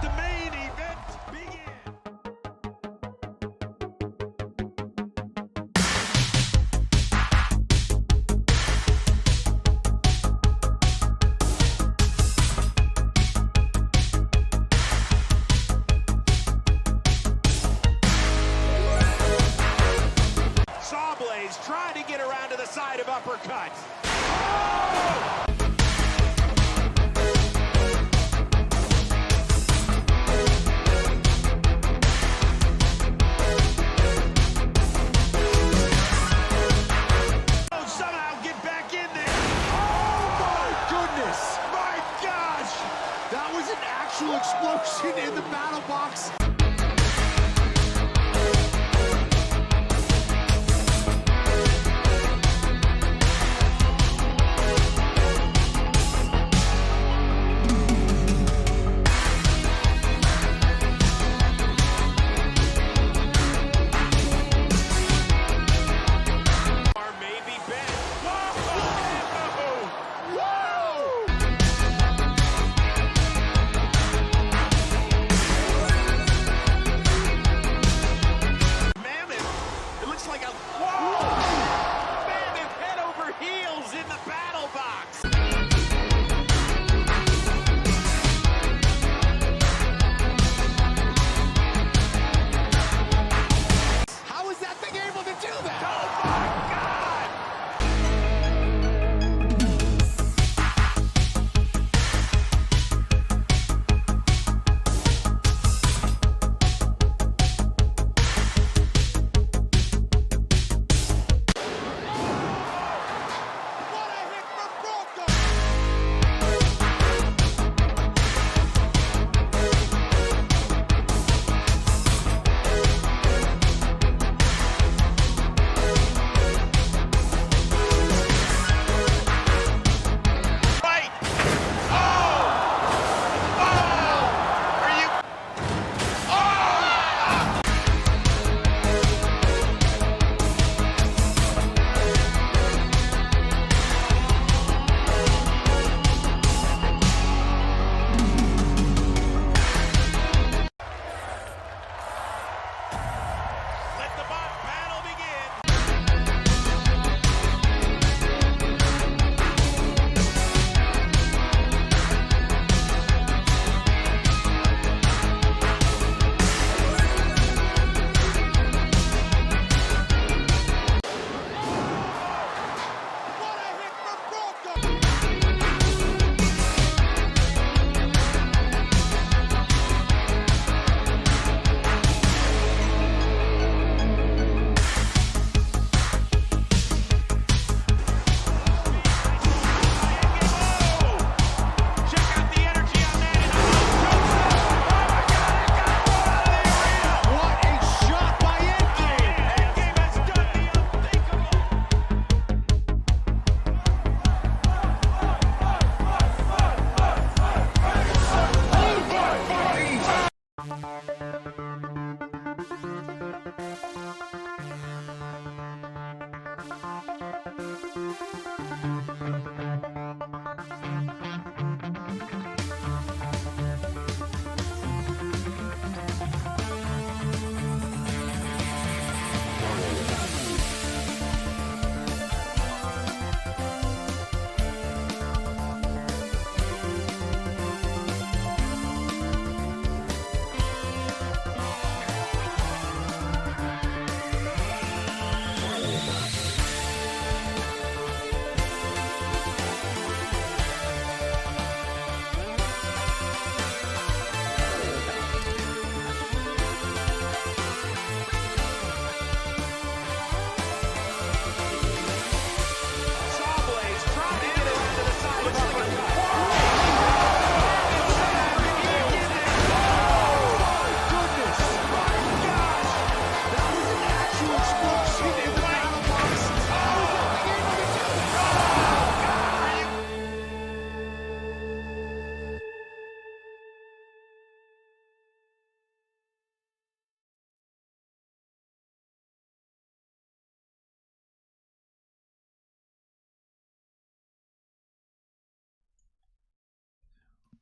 the main event begin. Sawblaze trying to get around to the side of uppercut. Oh! Somehow get back in there. Oh my goodness! My gosh! That was an actual explosion in the battle box.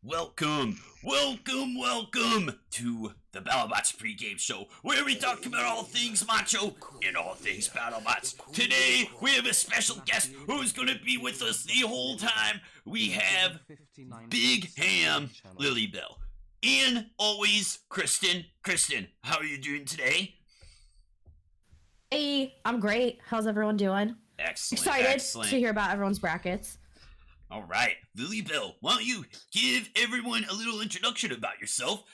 Welcome to the Battlebots pregame show, where we talk about all things Macho and all things Battlebots. Today, we have a special guest who's gonna be with us the whole time. We have Big Ham Lilybelle. And always, Kristen. Kristen, how are you doing today? Hey, I'm great. How's everyone doing? Excited to hear about everyone's brackets. All right, Lilybelle, why don't you give everyone a little introduction about yourself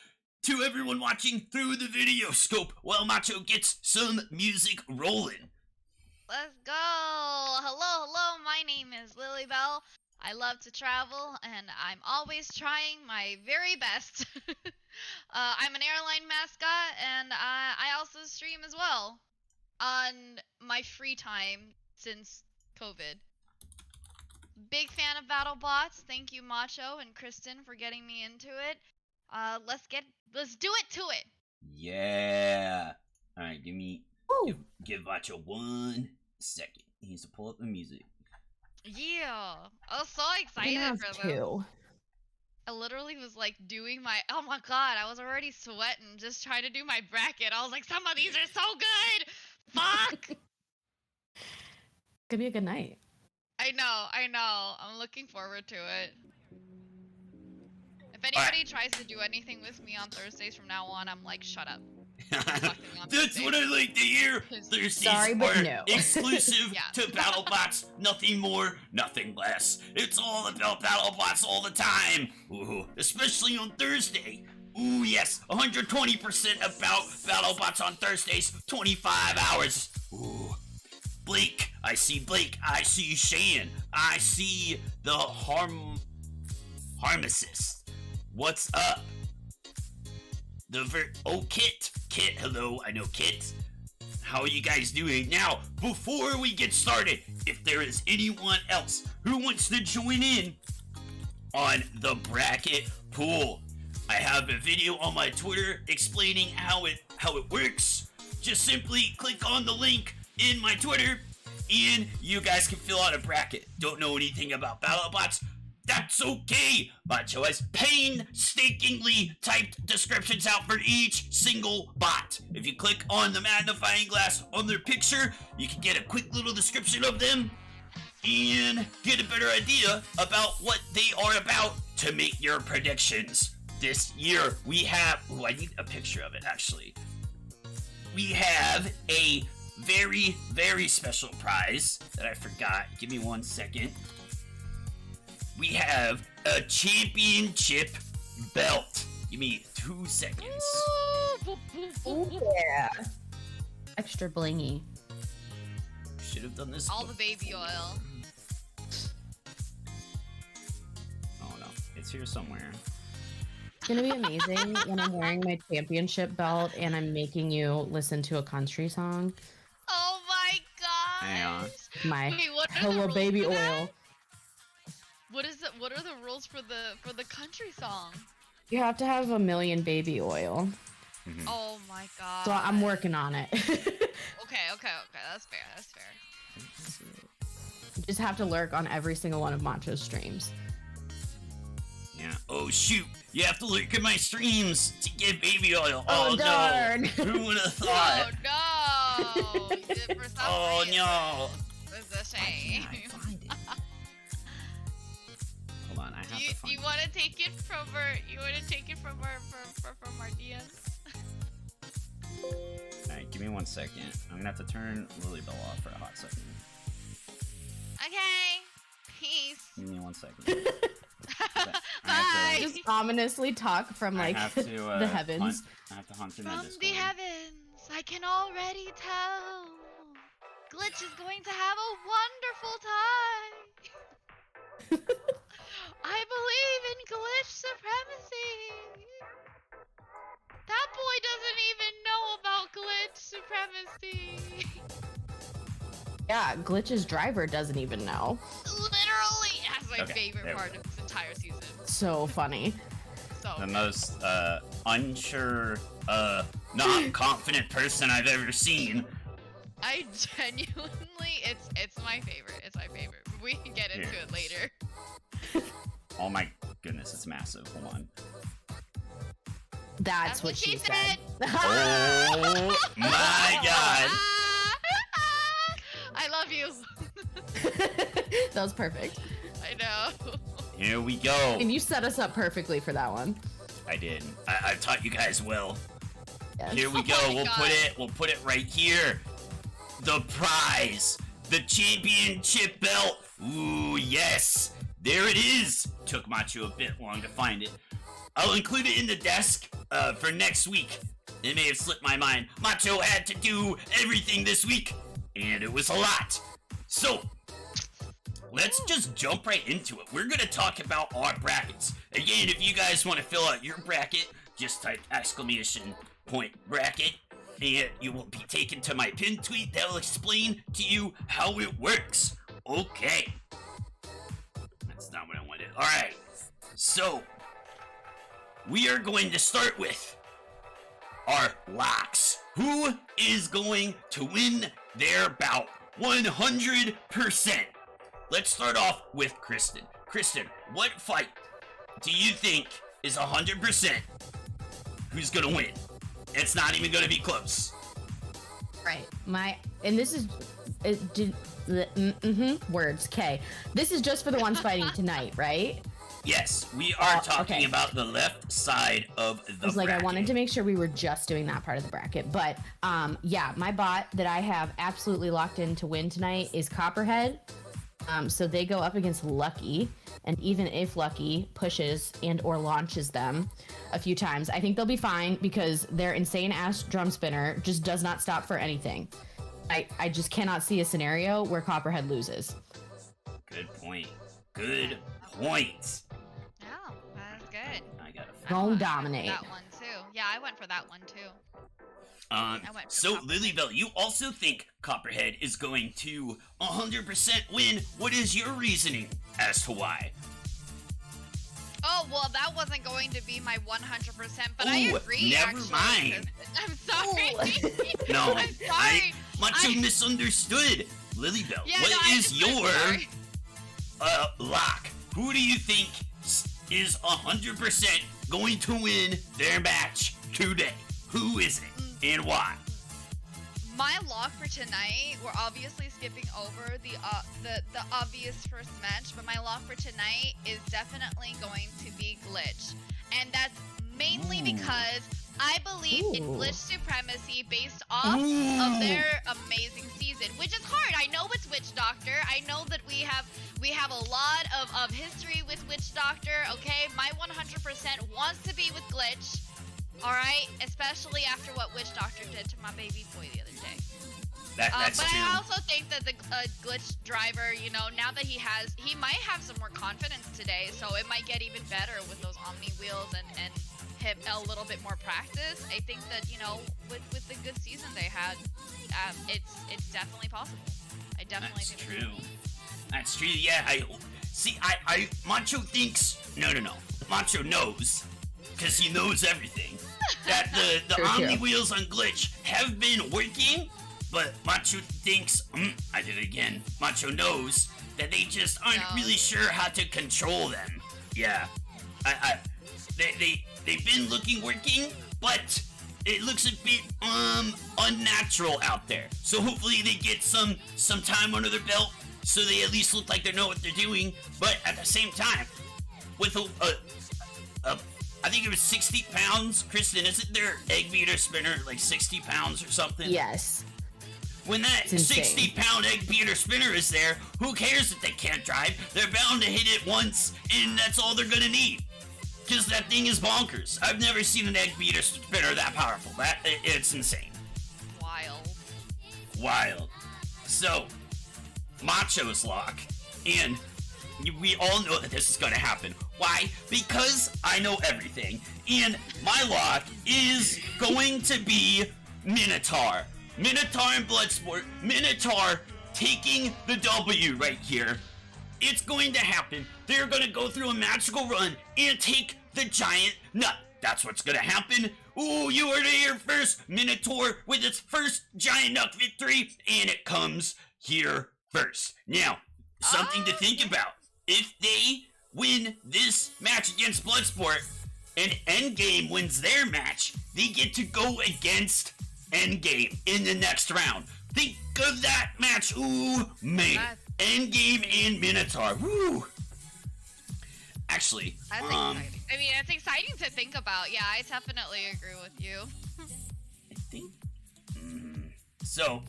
to everyone watching through the video scope while Macho gets some music rolling. Let's go! Hello, my name is Lilybelle. I love to travel, and I'm always trying my very best. I'm an airline mascot, and I also stream as well on my free time since COVID. Big fan of BattleBots. Thank you, Macho and Kristen, for getting me into it. Let's do it to it. Yeah. All right, give Macho 1 second. He needs to pull up the music. Yeah, I was so excited for this. I literally was like doing oh my god, I was already sweating just trying to do my bracket. I was like, some of these are so good. Fuck. Could be a good night. I know. I'm looking forward to it. If anybody tries to do anything with me on Thursdays from now on, I'm like, shut up. That's what I like to hear. Thursdays are exclusive to BattleBots. Nothing more, nothing less. It's all about BattleBots all the time. Ooh, especially on Thursday. Ooh, yes, 120% about BattleBots on Thursdays, 25 hours. Ooh. Blake, I see Shane, I see the Harmacist. What's up? Kit, hello, I know Kit. How are you guys doing? Now, before we get started, if there is anyone else who wants to join in on the bracket pool, I have a video on my Twitter explaining how it works. Just simply click on the link in my Twitter, and you guys can fill out a bracket. Don't know anything about BattleBots? That's okay! Macho has painstakingly typed descriptions out for each single bot. If you click on the magnifying glass on their picture, you can get a quick little description of them and get a better idea about what they are about to make your predictions. This year, we have... Ooh, I need a picture of it, actually. We have a very, very special prize that I forgot. Give me 1 second. We have a championship belt. Give me 2 seconds. Oh, yeah. Extra blingy. Should have done this. All the baby oil. Oh no, it's here somewhere. It's gonna be amazing when I'm wearing my championship belt and I'm making you listen to a country song. Oh my god! Hang on. My hello baby oil. What are the rules for the country song? You have to have 1 million baby oil. Mm-hmm. Oh my god. So I'm working on it. Okay. That's fair. You just have to lurk on every single one of Macho's streams. Yeah. Oh shoot! You have to look at my streams to get baby oil. Oh darn! No. Who would have thought? Oh no! You did it for some Oh reason. no! It's a shame. I find it. Hold on, I have to find you want to take it from our? You want to take it from our DMs? Alright, give me 1 second. I'm gonna have to turn Lilybelle off for a hot second. Okay. Peace. Give me 1 second. Bye. Just ominously talk from like the heavens. I have to hunt through my From Discord. the heavens, I can already tell. Glitch is going to have a wonderful time. I believe in glitch supremacy. That boy doesn't even know about glitch supremacy. Yeah, Glitch's driver doesn't even know. Literally, that's my favorite part of this entire season. So funny. So The most unsure, not confident person I've ever seen. I genuinely, it's my favorite. It's my favorite. We can get into it later. Oh my goodness, it's massive. Hold on. That's what she said. Oh my god. I love you. That was perfect. I know. Here we go. And you set us up perfectly for that one. I did. I taught you guys well. Yes. Here we go. Oh my We'll God. put it right here. The prize, the championship belt. Ooh, yes. There it is. Took Macho a bit long to find it. I'll include it in the desk for next week. It may have slipped my mind. Macho had to do everything this week, and it was a lot. So, let's just jump right into it. We're going to talk about our brackets. Again, if you guys want to fill out your bracket, just type !bracket, and you will be taken to my pinned tweet that will explain to you how it works. Okay. That's not what I wanted. Alright, so we are going to start with our locks. Who is going to win their bout? 100%. Let's start off with Kristen. Kristen, what fight do you think is 100% who's gonna win? It's not even gonna be close. Right. And this is words. Okay. This is just for the ones fighting tonight, right? Yes, we are talking okay. about the left side of the I was like, bracket. I wanted to make sure we were just doing that part of the bracket. But yeah, my bot that I have absolutely locked in to win tonight is Copperhead. So they go up against Lucky, and even if Lucky pushes and or launches them a few times, I think they'll be fine because their insane ass drum spinner just does not stop for anything. I just cannot see a scenario where Copperhead loses. Good point. Good point. Oh, that's good. I gotta Don't I went dominate. for that one too. Yeah, I went for that one too. went for So Copperhead. Lilybelle, you also think Copperhead is going to 100% win. What is your reasoning as to why? Oh, well, that wasn't going to be my 100%, but I Ooh, agree, never actually. mind. I'm sorry. No, I'm sorry. Macho misunderstood. Lilybelle, Yeah, what no, I is just- I'm your sorry. lock? Who do you think is 100% going to win their match today? Who is it and why? My lock for tonight, we're obviously skipping over the obvious first match, but my lock for tonight is definitely going to be Glitch. And that's mainly because I believe in Ooh. Glitch supremacy based off of their amazing season, which is hard. I know it's Witch Doctor. I know that we have a lot of history with Witch Doctor, okay? My 100% wants to be with Glitch. Alright, especially after what Witch Doctor did to my baby boy the other day. That's but true. I also think that the Glitch driver, you know, now that he might have some more confidence today, so it might get even better with those Omni wheels and him a little bit more practice. I think that, you know, with the good season they had, it's definitely possible. I definitely That's think true. That's true. Yeah, I Macho thinks no. Macho knows, because he knows everything. That the True, Omni true. wheels on Glitch have been working, but Macho thinks, I did it again. Macho knows that they just aren't No. really sure how to control them. Yeah, they've been working, but it looks a bit unnatural out there. So hopefully they get some time under their belt, so they at least look like they know what they're doing. But at the same time, with I think it was 60 pounds. Kristen, isn't their egg beater spinner like 60 pounds or something? Yes. When that It's insane. 60-pound egg beater spinner is there, who cares if they can't drive? They're bound to hit it once, and that's all they're gonna need. Because that thing is bonkers. I've never seen an egg beater spinner that powerful. It's insane. Wild. So, Macho's lock, and we all know that this is gonna happen. Why? Because I know everything, and my lock is going to be Minotaur. Minotaur and Bloodsport. Minotaur taking the W right here. It's going to happen. They're gonna go through a magical run and take the giant nut. That's what's gonna happen. Ooh, you heard it here first. Minotaur with its first giant nut victory, and it comes here first. Now, something to think about. If they win this match against Bloodsport and Endgame wins their match, they get to go against Endgame in the next round. Think of that match. Ooh, man. Endgame and Minotaur. Woo. Actually, That's exciting. I mean, it's exciting to think about. Yeah, I definitely agree with you. I think. So,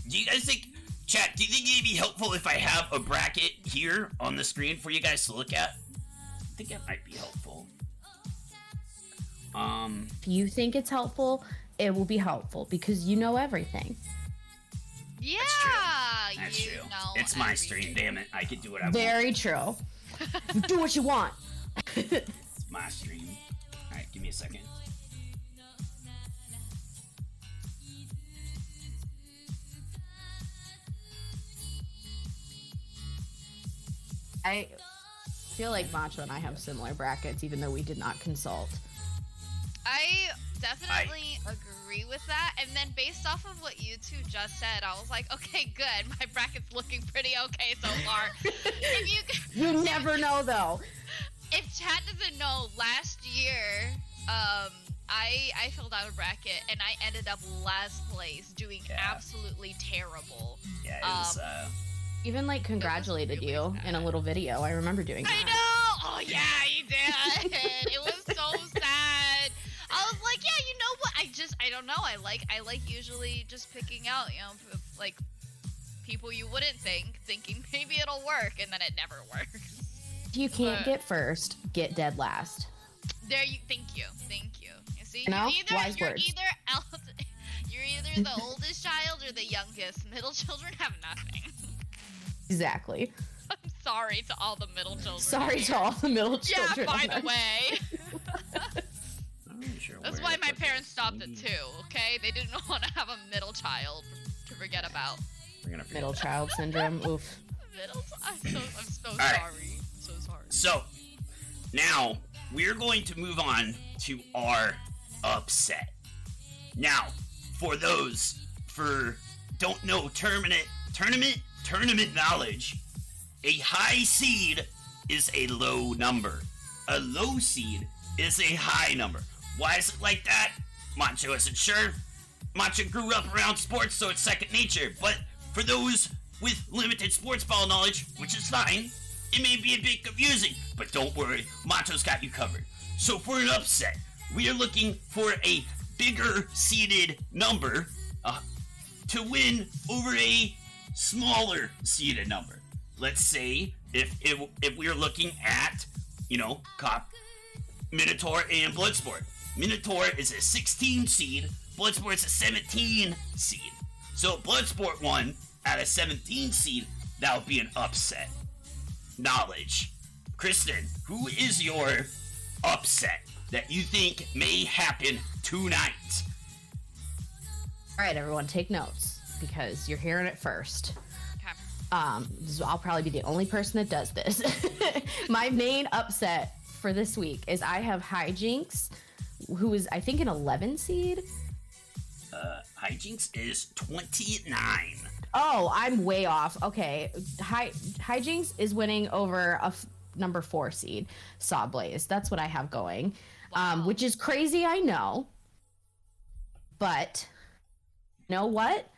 do you guys think, chat, do you think it'd be helpful if I have a bracket here on the screen for you guys to look at? I think it might be helpful. If you think it's helpful, it will be helpful because you know everything. Yeah, That's true. know It's my everything. stream, damn it. I can do what I want. Very true. You do what you want. It's my stream. Alright, give me a second. I feel like Macho and I have similar brackets, even though we did not consult. I definitely agree with that. And then based off of what you two just said, I was like, okay, good. My bracket's looking pretty okay so far. You never know, though. If chat doesn't know, last year, I filled out a bracket and I ended up last place, doing absolutely terrible. Yeah, it was, Even like congratulated really you sad. in a little video. I remember doing that. I know! Oh yeah, you did! It was so sad. I was like, yeah, you know what? I don't know. I like usually just picking out, like people you wouldn't thinking maybe it'll work, and then it never works. If you can't get first, get dead last. Thank you. You see, You know? you're Wise words. you're either the oldest child or the youngest. Middle children have nothing. Exactly. I'm sorry to all the middle children. Sorry to all the middle children. Yeah, by the way. I'm not really sure That's where why to my put parents this. stopped at Maybe 2, okay? They didn't want to have a middle child to forget about. We're gonna forget Middle that. child syndrome. Oof. I'm so right. sorry. I'm so sorry. So, now, we're going to move on to our upset. Now, for those don't know tournament knowledge, a high seed is a low number. A low seed is a high number. Why is it like that? Macho isn't sure. Macho grew up around sports, so it's second nature. But for those with limited sports ball knowledge, which is fine, it may be a bit confusing. But don't worry, Macho's got you covered. So for an upset, we are looking for a bigger seeded number to win over a smaller seeded number. Let's say if we're looking at, COP, Minotaur, and Bloodsport. Minotaur is a 16 seed, Bloodsport's a 17 seed. So Bloodsport won at a 17 seed, that would be an upset. Knowledge. Kristen, who is your upset that you think may happen tonight? All right, everyone, take notes because you're hearing it first. I'll probably be the only person that does this. My main upset for this week is I have Hijinks, who is, I think, an 11 seed. Hijinks is 29. Oh, I'm way off. Okay. Hijinks is winning over number 4 seed, Sawblaze. That's what I have going. Wow. Which is crazy, I know. But you know what?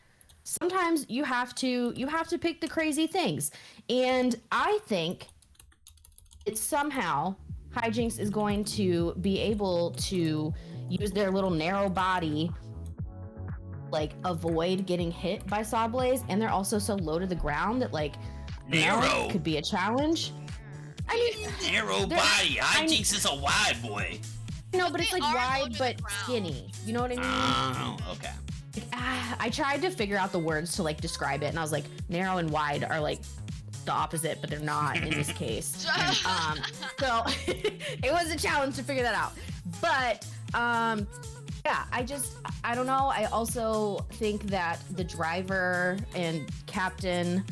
Sometimes you have to pick the crazy things. And I think it's somehow Hijinks is going to be able to use their little narrow body, like avoid getting hit by Sawblaze, and they're also so low to the ground that Narrow could be a challenge. I mean, narrow body. Hijinks is a wide boy. no, but it's They like are low wide to the but ground. skinny. You know what I mean? Oh, okay. I tried to figure out the words to describe it, and I was like, narrow and wide are like the opposite, but they're not in this case. So it was a challenge to figure that out. But yeah, I don't know. I also think that the driver and captain,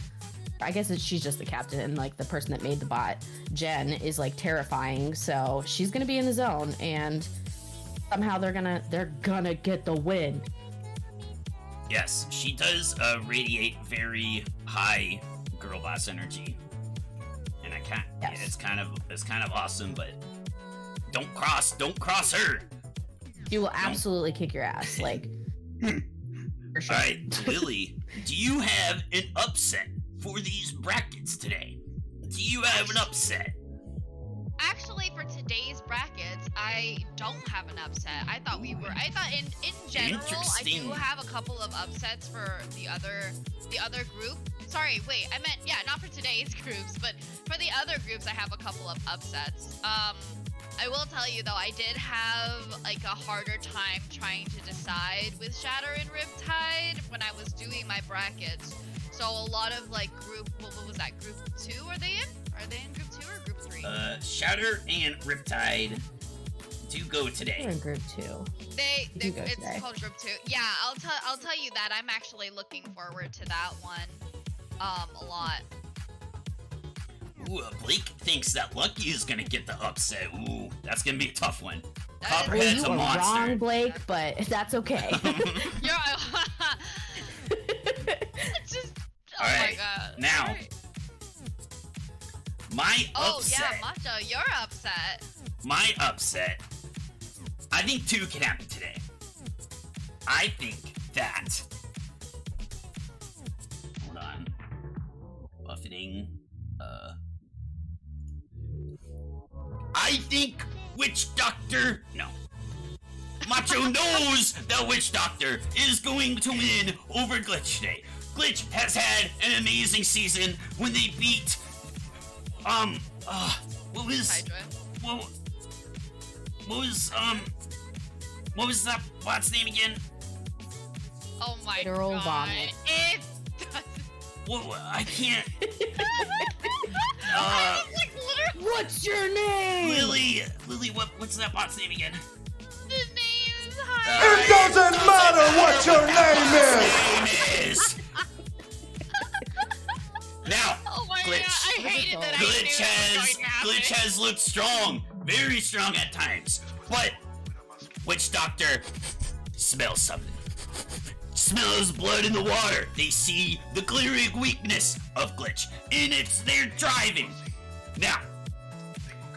I guess she's just the captain and the person that made the bot, Jen, is terrifying. So she's gonna be in the zone, and somehow they're gonna get the win. Yes, she does radiate very high girl boss energy. And I Yes. Yeah, it's kind of awesome, but don't cross her. She will absolutely kick your ass, like for sure. All right, Lily, do you have an upset for these brackets today? Do you have an upset? Actually, for today's brackets, I don't have an upset. I thought in general, I do Interesting. have a couple of upsets for the other group. Sorry, wait, I meant, yeah, not for today's groups, but for the other groups, I have a couple of upsets. I will tell you though, I did have like a harder time trying to decide with Shatter and Riptide when I was doing my brackets. So a lot of like what was that, group 2 are they in? Are they in group 2 or group 3? Shatter and Riptide do go today. We're in group 2. It's today. called group 2. Yeah, I'll tell you that I'm actually looking forward to that one a lot. Ooh, Blake thinks that Lucky is gonna get the upset. Ooh, that's gonna be a tough one. That is- Well, Copperhead's you a are monster. wrong, Blake, but that's okay. You're just oh All my right, god. now, All right. My Oh upset. yeah, Macho, you're upset. My upset. I think 2 can happen today. I think that. Hold on. Buffeting. I think Witch Doctor. No. Macho knows that Witch Doctor is going to win over Glitch today. Glitch has had an amazing season when they beat. What was. Hydra. What was that bot's name again? Oh my Literal god. vomit. It What I can't. I was like literally What's your name? Lily, what's that bot's name again? the name's It doesn't matter what your name is! Name is. Now, Oh my god, Glitch. I hated that I knew Glitch it was going to happen. Glitch has looked strong, very strong at times, but Witch Doctor smells something. Smells blood in the water. They see the glaring weakness of Glitch, and it's their driving. Now,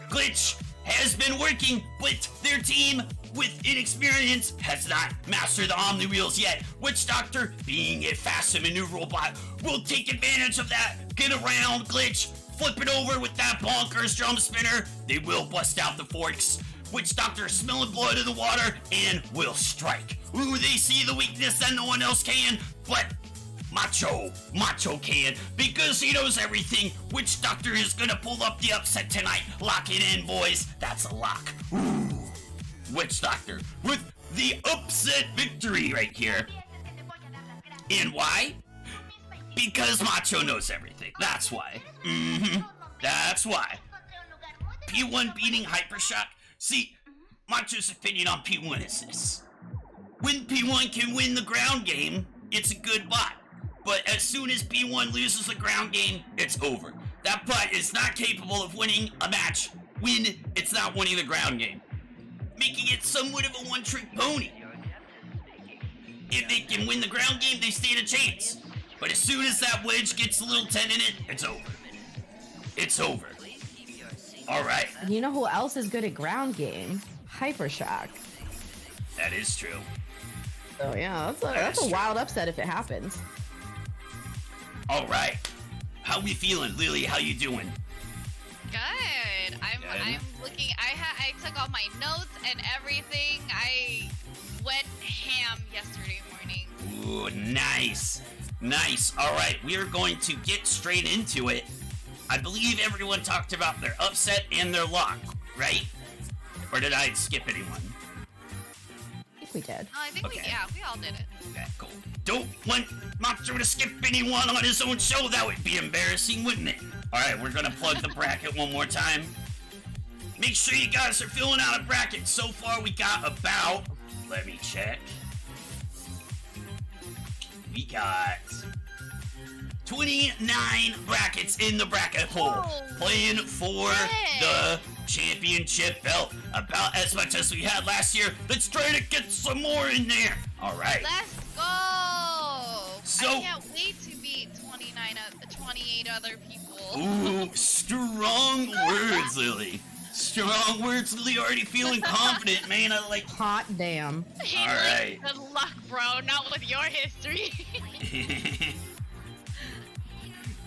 Glitch has been working with their team with inexperience, has not mastered the Omni Wheels yet. Witch Doctor, being a fast and maneuverable bot, will take advantage of that, get around Glitch, flip it over with that bonkers drum spinner. They will bust out the forks. Witch Doctor smelling blood in the water and will strike. Ooh, they see the weakness that no one else can, but Macho can, because he knows everything. Witch Doctor is gonna pull up the upset tonight. Lock it in, boys. That's a lock. Ooh. Witch Doctor with the upset victory right here. And why? Because Macho knows everything. That's why. That's why. P1 beating Hypershock. See, Macho's opinion on P1 is this. When P1 can win the ground game, it's a good bot. But as soon as P1 loses the ground game, it's over. That bot is not capable of winning a match when it's not winning the ground game, making it somewhat of a one-trick pony. If they can win the ground game, they stand a chance. But as soon as that wedge gets a little 10 in it, it's over. It's over. Alright, You know who else is good at ground game? Hypershock. that is true. So yeah, that's a wild upset if it happens. Alright, how we feeling, Lily? How you doing? Good. I'm looking. I took all my notes and everything. I went ham yesterday morning. Ooh, nice. Nice. Alright, we are going to get straight into it. I believe everyone talked about their upset and their lock, right? Or did I skip anyone? I think we did. I think Okay. we all did it. Okay, cool. Don't want Macho to skip anyone on his own show. That would be embarrassing, wouldn't it? Alright, we're gonna plug the bracket one more time. Make sure you guys are filling out a bracket. So far, we got about... Let me check. We got 29 brackets in the bracket pool. Oh, Playing for the championship belt. About as much as we had last year. Let's try to get some more in there. Alright. Let's go! So- I can't wait to beat 28 other people. Ooh, strong words, Lily. Strong words, Lily. Already feeling confident, man. I like. Hot damn. Hey, All right. Good luck, bro. Not with your history.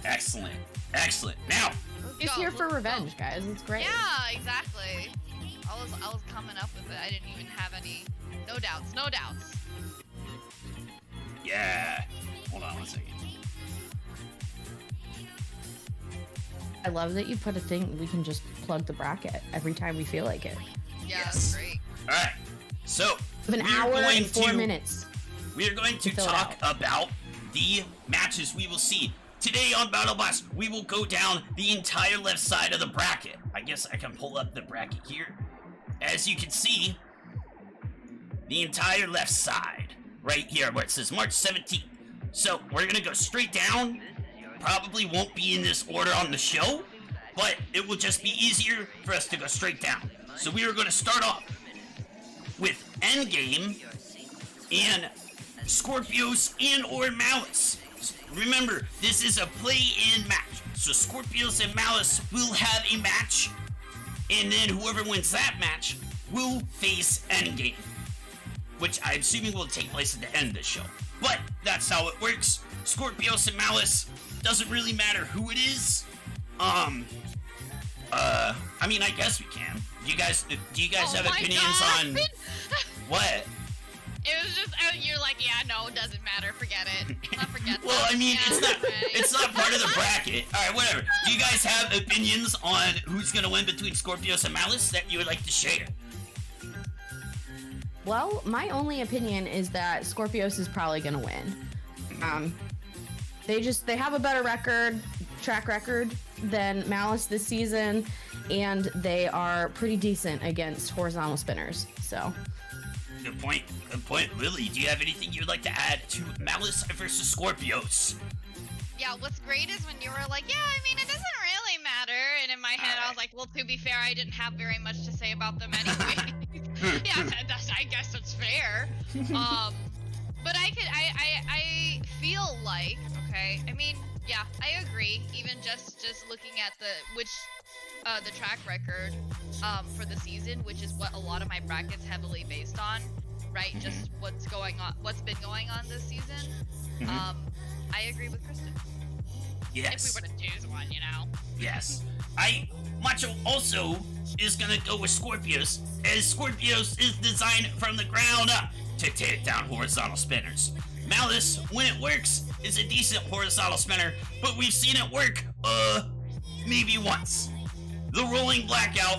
Excellent. Excellent. Now. He's here for revenge, guys. It's great. Yeah, exactly. I was coming up with it. I didn't even have any. No doubts. No doubts. Yeah. Hold on 1 second. I love that you put a thing we can just plug the bracket every time we feel like it. Yeah, Yes. that's great. All right. So. With an we are hour going and 4 to- minutes. We are going to fill it talk about the matches we will see. Today on BattleBots, we will go down the entire left side of the bracket. I guess I can pull up the bracket here. As you can see, the entire left side, right here where it says March 17th. So we're gonna go straight down. Probably won't be in this order on the show, but it will just be easier for us to go straight down. So we are gonna start off with Endgame and Scorpios and or Malice. Remember, this is a play-in match. So Scorpios and Malice will have a match, and then whoever wins that match will face Endgame, which I'm assuming will take place at the end of the show. But that's how it works. Scorpios and Malice, doesn't really matter who it is. I mean, I guess we can. Do you guys Oh have my opinions God. on what? It was just you're like, yeah, no, it doesn't matter. Forget it. I forget. Well, that. I mean, Yeah, it's not right. part of the bracket. All right, whatever. Do you guys have opinions on who's gonna win between Scorpios and Malice that you would like to share? Well, my only opinion is that Scorpios is probably gonna win. They have a better track record than Malice this season, and they are pretty decent against horizontal spinners. So. Good point. Good point. Lily, do you have anything you'd like to add to Malice versus Scorpios? Yeah, what's great is when you were like, yeah, I mean, it doesn't really matter. And in my head, I was like, well, to be fair, I didn't have very much to say about them anyway. Yeah, I guess that's fair. But I feel like, okay, I mean, yeah, I agree. Even just looking at the track record for the season, which is what a lot of my brackets heavily based on, right? Just what's been going on this season. I agree with Kristen. Yes. If we were to choose one, you know. Yes. Macho also is gonna go with Scorpios, as Scorpios is designed from the ground up to take down horizontal spinners. Malice, when it works, is a decent horizontal spinner, but we've seen it work, maybe once. The rolling blackout,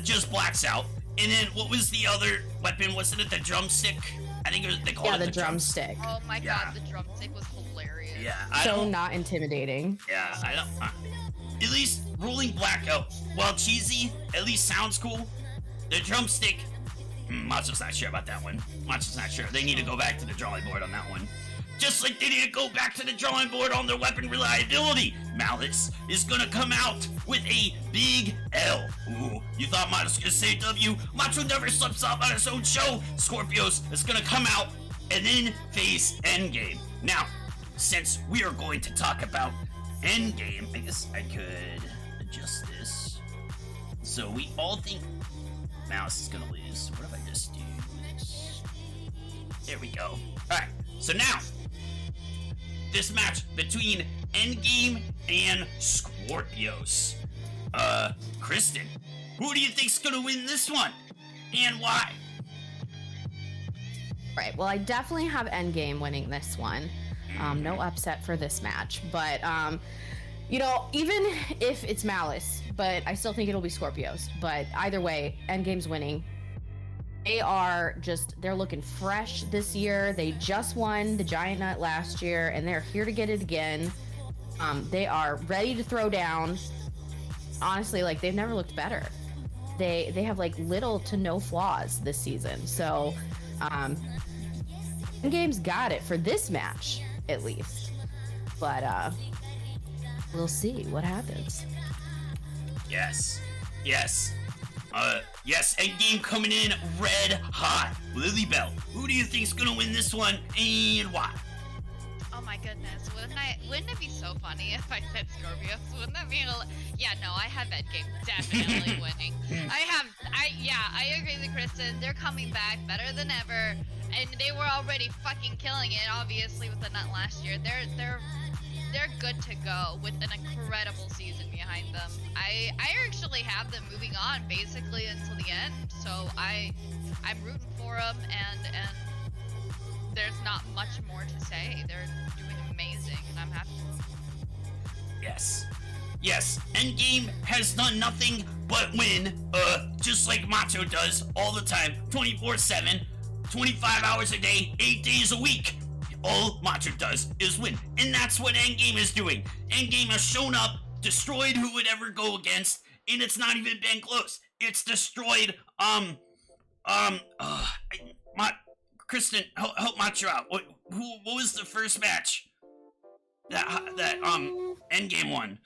just blacks out. And then what was the other weapon? Wasn't it the drumstick? I think they called it the drumstick. Oh my Yeah. God, the drumstick was hilarious. Yeah, So not intimidating. Yeah, I don't. At least rolling blackout, while cheesy, at least sounds cool. The drumstick, Macho's not sure about that one. Macho's not sure. They need to go back to the drawing board on that one. Just like they need to go back to the drawing board on their weapon reliability. Malice is gonna come out with a big L. Ooh, you thought Macho was gonna say W? Macho never slips up on his own show. Scorpios is gonna come out and then face Endgame. Now, since we are going to talk about Endgame, I guess I could adjust this. So we all think Malice is gonna lose. What if I just do this? There we go. Alright, so now, this match between Endgame and Scorpios. Kristen, who do you think's gonna win this one? And why? Right. Well, I definitely have Endgame winning this one. No upset for this match, but even if it's Malice, but I still think it'll be Scorpios. But either way, Endgame's winning. They're looking fresh this year. They just won the Giant Nut last year, and they're here to get it again. They are ready to throw down. Honestly, like, they've never looked better. They have like little to no flaws this season. So, Endgame's got it for this match, at least. But we'll see what happens. Yes. Yes, Endgame coming in red hot. Lilybelle, who do you think's gonna win this one and why? Oh my my goodness. Wouldn't it be so funny if I said Scorpios? Wouldn't that be yeah, no, I have Endgame definitely winning. I agree with Kristen. They're coming back better than ever. And they were already fucking killing it, obviously, with the nut last year. They're good to go with an incredible season behind them. I actually have them moving on basically until the end. So I'm rooting for them, and there's not much more to say. They're doing amazing, and I'm happy. Yes. Yes, Endgame has done nothing but win, just like Macho does all the time, 24/7, 25 hours a day, 8 days a week. All Macho does is win, and that's what Endgame is doing. Endgame has shown up, destroyed who would ever go against, and it's not even been close. It's destroyed, Kristen, help Macho out. What was the first match that Endgame won?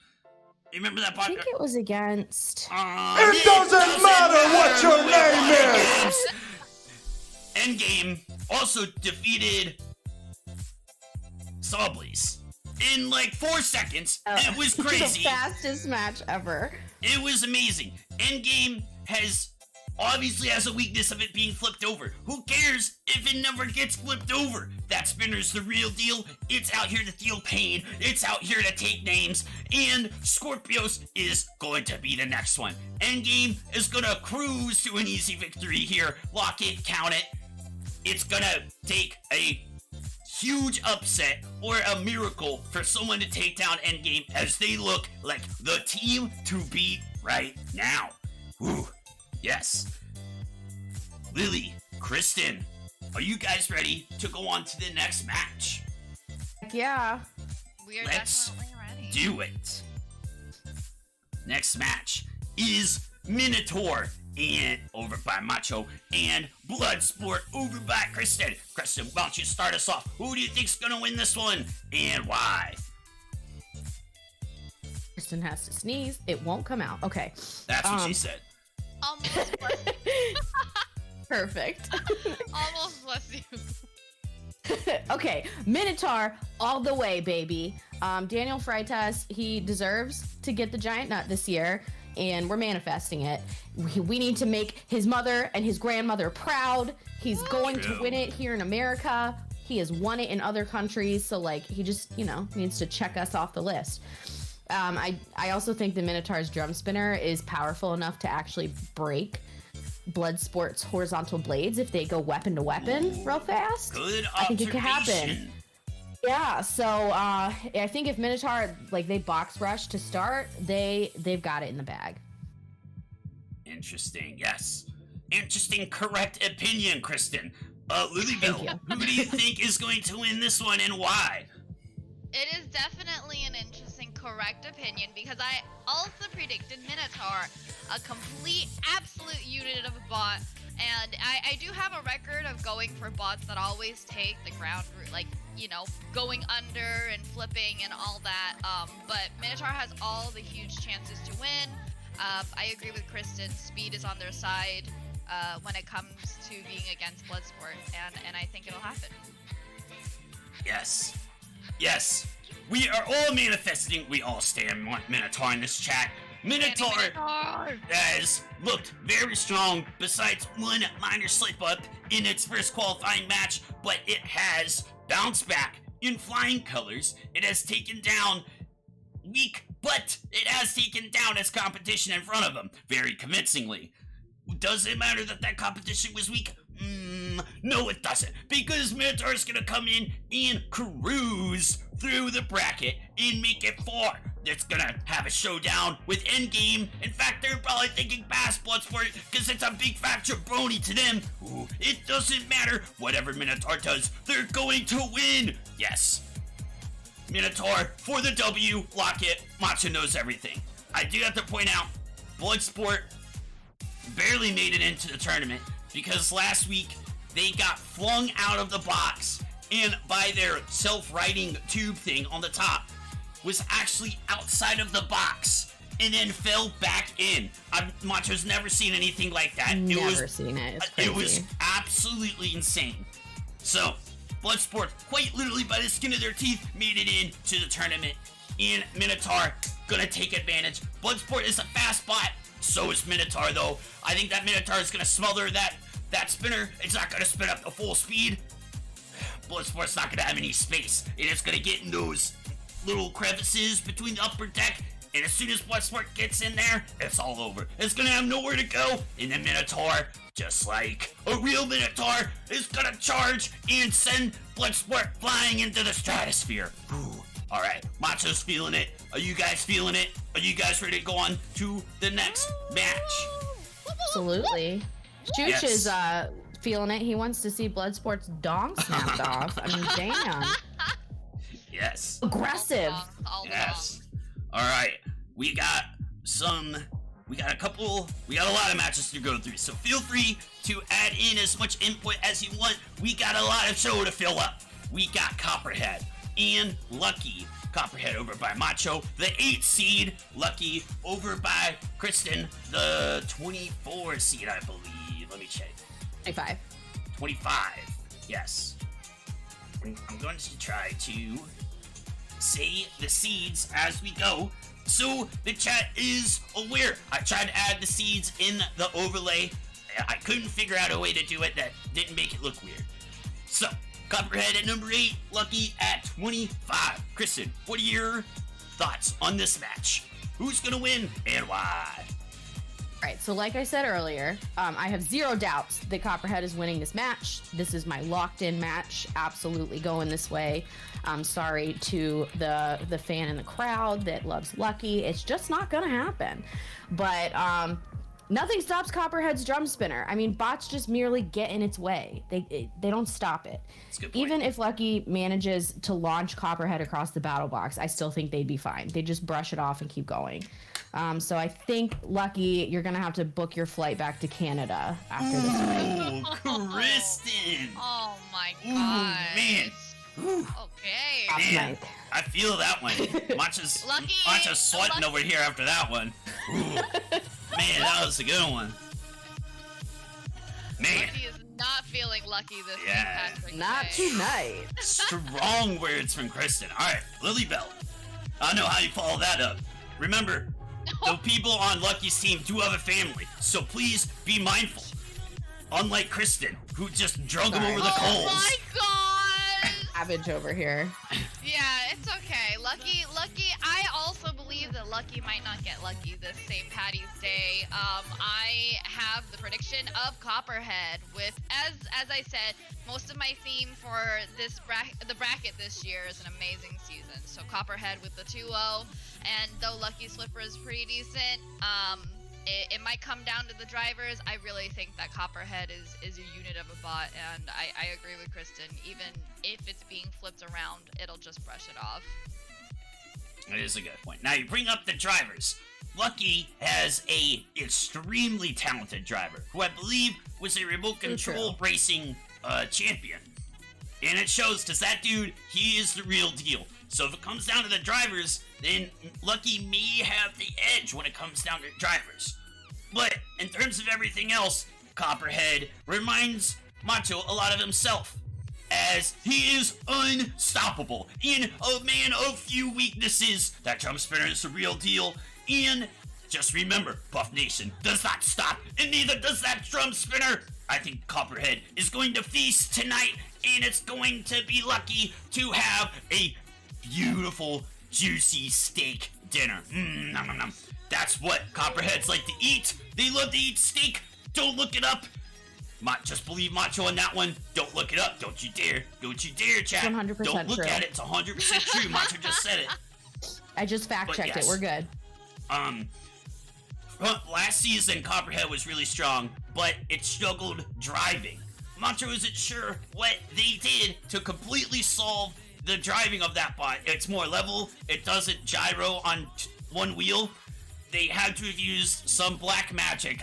You remember that? I think it was against. It doesn't matter what your name is! Endgame also defeated Sawblaze in like 4 seconds. It was crazy. The fastest match ever. It was amazing. Endgame obviously has a weakness of it being flipped over. Who cares if it never gets flipped over? That spinner's the real deal. It's out here to deal pain. It's out here to take names. And Scorpios is going to be the next one. Endgame is going to cruise to an easy victory here. Lock it, count it. It's going to take a huge upset or a miracle for someone to take down Endgame, as they look like the team to beat right now. Whew. Yes. Lily, Kristen, are you guys ready to go on to the next match? Yeah. We are Let's definitely ready. do it. Next match is Minotaur and over by Macho and Bloodsport over by Kristen. Kristen, why don't you start us off? Who do you think's gonna win this one and why? Kristen has to sneeze. It won't come out. Okay. That's what she said. Almost bless you. Perfect. Almost bless you. Okay, Minotaur all the way, baby. Daniel Freitas, he deserves to get the giant nut this year, and we're manifesting it. We need to make his mother and his grandmother proud. He's going to win it here in America. He has won it in other countries, so like he just, needs to check us off the list. I also think the Minotaur's drum spinner is powerful enough to actually break Bloodsport's horizontal blades if they go weapon to weapon real fast. Good observation. I think it could happen. Yeah, so I think if Minotaur, they box rush to start, they've got it in the bag. Interesting, yes. Interesting, correct opinion, Kristen. Lilybelle, who do you think is going to win this one and why? It is definitely an interesting, correct opinion, because I also predicted Minotaur, a complete, absolute unit of a bot, and I do have a record of going for bots that always take the ground route, going under and flipping and all that, but Minotaur has all the huge chances to win. I agree with Kristen, speed is on their side when it comes to being against Bloodsport, and I think it'll happen. Yes. Yes, we are all manifesting. We all stand Minotaur in this chat. Minotaur has looked very strong, besides one minor slip-up in its first qualifying match, but it has bounced back in flying colors. It has taken down weak, but it has taken down its competition in front of him very convincingly. Does it matter that that competition was weak? No, it doesn't, because Minotaur is gonna come in and cruise through the bracket and make it far. It's gonna have a showdown with Endgame. In fact, they're probably thinking past Bloodsport because it's a big fat jabroni to them. Ooh, it doesn't matter. Whatever Minotaur does, they're going to win. Yes. Minotaur for the W. Lock it. Macho knows everything. I do have to point out, Bloodsport barely made it into the tournament because last week they got flung out of the box, and by their self-righting tube thing on the top was actually outside of the box and then fell back in. Macho's never seen anything like that. Never seen it. It's crazy. It was absolutely insane. So, Bloodsport, quite literally by the skin of their teeth, made it in to the tournament. And Minotaur gonna take advantage. Bloodsport is a fast bot. So is Minotaur, though. I think that Minotaur is gonna smother that spinner. It's not gonna spin up to full speed. Bloodsport's not gonna have any space. And it's gonna get in those little crevices between the upper deck. And as soon as Bloodsport gets in there, it's all over. It's gonna have nowhere to go. And the Minotaur, just like a real Minotaur, is gonna charge and send Bloodsport flying into the stratosphere. Ooh. Alright, Macho's feeling it. Are you guys feeling it? Are you guys ready to go on to the next match? Absolutely. Chooch Yes. is feeling it. He wants to see Bloodsport's dong snapped off. I mean, damn. Yes. Aggressive. All the Yes. Alright, we got a lot of matches to go through, so feel free to add in as much input as you want. We got a lot of show to fill up. We got Copperhead and Lucky. Copperhead over by Macho, the 8 seed. Lucky over by Kristen, the 24 seed, I believe. Let me check. 25. 25. Yes. I'm going to try to say the seeds as we go, so the chat is aware. I tried to add the seeds in the overlay. I couldn't figure out a way to do it that didn't make it look weird. So, Copperhead at number 8, Lucky at 25. Kristen, what are your thoughts on this match? Who's gonna win and why? Right, so like I said earlier, I have zero doubts that Copperhead is winning this match. This is my locked-in match, absolutely going this way. I'm sorry to the fan in the crowd that loves Lucky. It's just not gonna happen. But nothing stops Copperhead's drum spinner. I mean, bots just merely get in its way. They don't stop it. That's a good point. Even if Lucky manages to launch Copperhead across the battle box, I still think they'd be fine. They just brush it off and keep going. So I think, Lucky, you're going to have to book your flight back to Canada after this fight. Ooh, Kristen! Oh my Ooh, god. man. Ooh. Okay. Man, I feel that one. Macho's sweating Lucky. over here after that one. Ooh. Man, that was a good one. Man, Lucky is not feeling lucky this Yeah. St. Patrick's Not Day. tonight. strong words from Kristen. Alright, Lilybelle. I don't know how you follow that up. Remember, the people on Lucky's team do have a family, so please be mindful. Unlike Kristen, who just drug him Sorry. over the Oh coals. my god! Savage over here. Yeah, it's okay. Lucky, I also believe that Lucky might not get lucky this St. Patty's Day. I have the prediction of Copperhead with, as I said, most of my theme for the bracket this year is an amazing season. So Copperhead with the 2-0, and though Lucky's flipper is pretty decent, it might come down to the drivers. I really think that Copperhead is a unit of a bot, and I agree with Kristen. Even if it's being flipped around, it'll just brush it off. That is a good point. Now you bring up the drivers. Lucky has a extremely talented driver, who I believe was a remote control racing champion. And it shows, because that dude, he is the real deal. So if it comes down to the drivers, then Lucky may have the edge when it comes down to drivers. But in terms of everything else, Copperhead reminds Macho a lot of himself, as he is unstoppable in a man of few weaknesses. That drum spinner is the real deal. And just remember, Buff Nation does not stop, and neither does that drum spinner. I think Copperhead is going to feast tonight, and it's going to be lucky to have a beautiful, juicy steak dinner. Nom, nom, nom. That's what Copperheads like to eat. They love to eat steak. Don't look it up. Just believe Macho on that one. Don't look it up. Don't you dare. Don't you dare, chat. 100% Don't look true. at it. It's 100% true. Macho just said it. I just fact-checked yes. it. We're good. Last season, Copperhead was really strong, but it struggled driving. Macho isn't sure what they did to completely solve the driving of that bot. It's more level. It doesn't gyro on one wheel. They had to have used some black magic.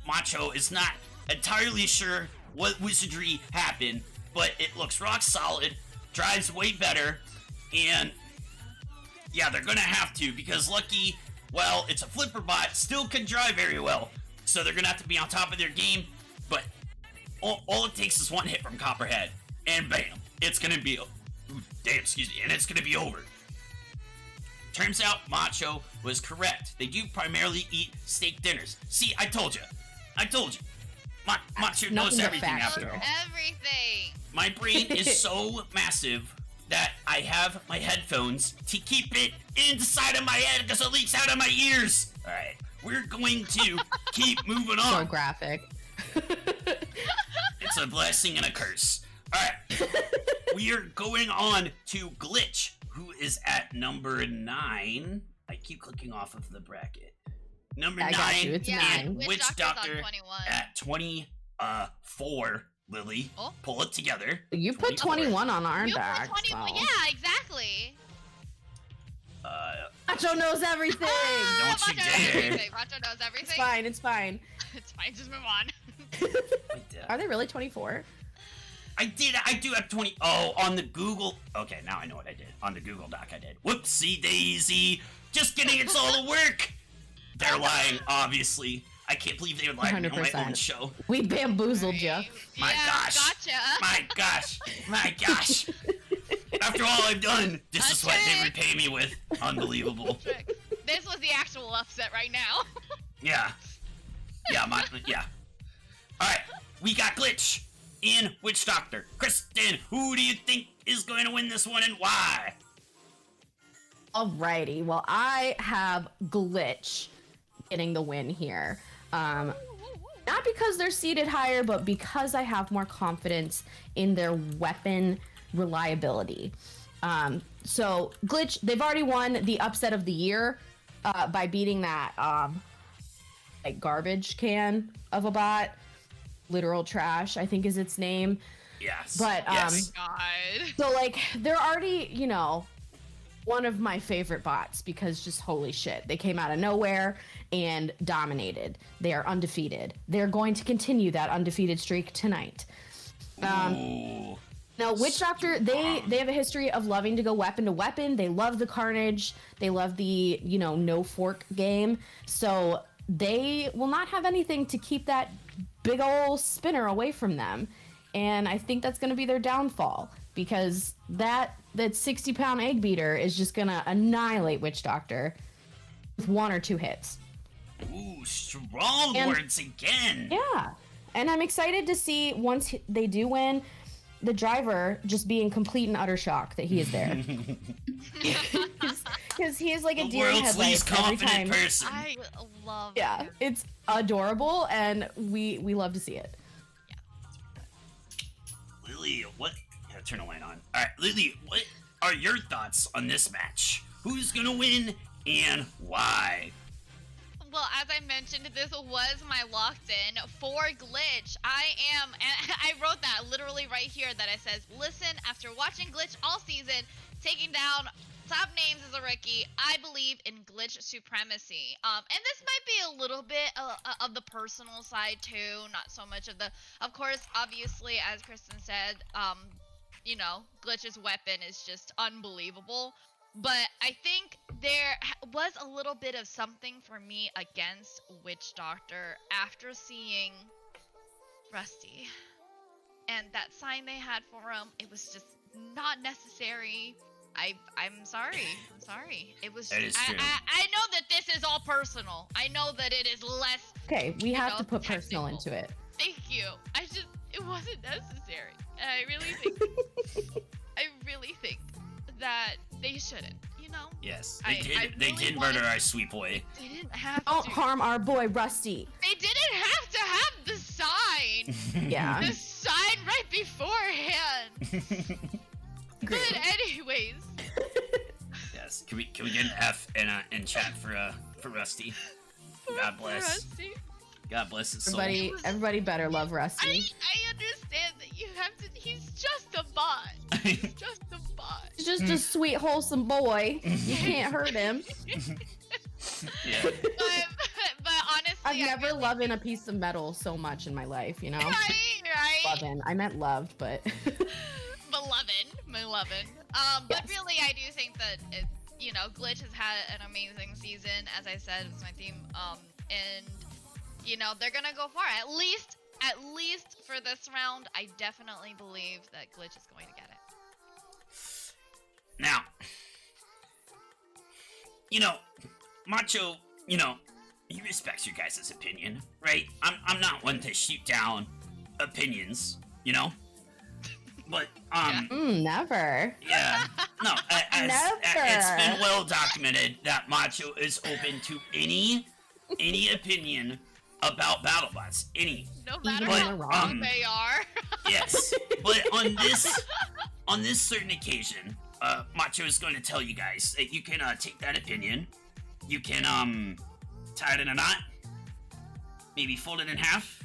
Macho is not entirely sure what wizardry happened, but it looks rock solid, drives way better, and yeah, they're gonna have to, because Lucky, well, it's a flipper bot, still can drive very well, so they're gonna have to be on top of their game. But all it takes is one hit from Copperhead, and bam, it's gonna be, ooh, damn, excuse me, and it's gonna be over. Turns out Macho was correct. They do primarily eat steak dinners. See, I told you. Macho knows Nothing but everything facts after here. all. Everything. My brain is so massive that I have my headphones to keep it inside of my head because it leaks out of my ears. All right, we're going to keep moving So on. graphic. It's a blessing and a curse. All right, we are going on to Glitch, who is at number 9. I keep clicking off of the bracket. Number I 9, got you, it's Yeah, 9. Witch Witch Doctor's on Doctor 21. at 24. Lily, Oh. pull it together. You put 24. 21 on our You put back. 21. So. Yeah, exactly. Macho knows everything. Don't you Macho knows dare. everything. Macho knows everything. It's fine. It's fine. It's fine. Just move on. Are they really 24? I do have 20. Oh, on the Google. Okay, now I know what I did. On the Google Doc, I did. Whoopsie daisy. Just kidding, it's all a work. They're lying, obviously. I can't believe they're lying on my own 100%. show. We bamboozled you. My Yeah, gosh. Gotcha. My gosh. After all I've done, this is what they trick. repay me with. Unbelievable. This was the actual upset right now. Yeah. Yeah. Alright, we got Glitch in Witch Doctor. Kristen, who do you think is going to win this one and why? Alrighty. Well, I have Glitch getting the win here. Not because they're seated higher, but because I have more confidence in their weapon reliability. So Glitch, they've already won the upset of the year by beating that like garbage can of a bot. Literal trash, I think is its name. Yes. But yes. God. so like they're already, you know, one of my favorite bots because just holy shit, they came out of nowhere and dominated. They are undefeated. They're going to continue that undefeated streak tonight. Ooh. Now, Witch Doctor, they have a history of loving to go weapon to weapon. They love the carnage. They love the, you know, no fork game. So they will not have anything to keep that big ol' spinner away from them. And I think that's going to be their downfall because that 60-pound egg beater is just going to annihilate Witch Doctor with 1 or 2 hits. Ooh, strong And- words again. Yeah. And I'm excited to see once they do win, the driver just be in complete and utter shock that he is there. Because he is like a The deer in world's least headlights every confident time. person. I love Yeah, him. it's adorable, and we love to see it. Lily, what? Yeah, turn the light on. All right, Lily, what are your thoughts on this match? Who's gonna win and why? Well, as I mentioned, this was my locked in for Glitch. I wrote that literally right here that it says, listen, after watching Glitch all season, taking down top names as a rookie, I believe in Glitch supremacy. And this might be a little bit of the personal side too, not so much of the, of course, obviously, as Kristen said, you know, Glitch's weapon is just unbelievable. But I think there was a little bit of something for me against Witch Doctor after seeing Rusty. And that sign they had for him, it was just not necessary. I'm sorry. I'm sorry. It was That is true. I know that this is all personal. I know that it is less. Okay, we have know, to put personal technical. into it. Thank you. It wasn't necessary. And I really think that they shouldn't, you know? Yes, I they really did wanted- murder our sweet boy. They didn't have Don't to. harm our boy Rusty. They didn't have to have the sign. Yeah. The sign right beforehand. But anyways, Yes, can we get an F in chat for Rusty? God bless. Rusty, God bless his soul. Everybody better love Rusty. I understand that you have to. He's just a bot. He's just a bot. He's just a sweet, wholesome boy. You can't hurt him. Yeah. But honestly, I've never really, loved a piece of metal so much in my life, you know? Right. Lovin'. I meant loved, but Beloved. But Yes. really, I do think that it, you know, Glitch has had an amazing season. As I said, it's my theme. And you know, they're gonna go far. At least at least for this round, I definitely believe that Glitch is going to get it. Now, Macho, he respects your guys' opinion, right? I'm not one to shoot down opinions, But, Never. yeah. No, Never. it's been well documented that Macho is open to any opinion about BattleBots. Any. No matter Even how when they're wrong wrong. they are. Yes. But on this certain occasion, Macho is going to tell you guys that you can take that opinion, you can tie it in a knot, maybe fold it in half,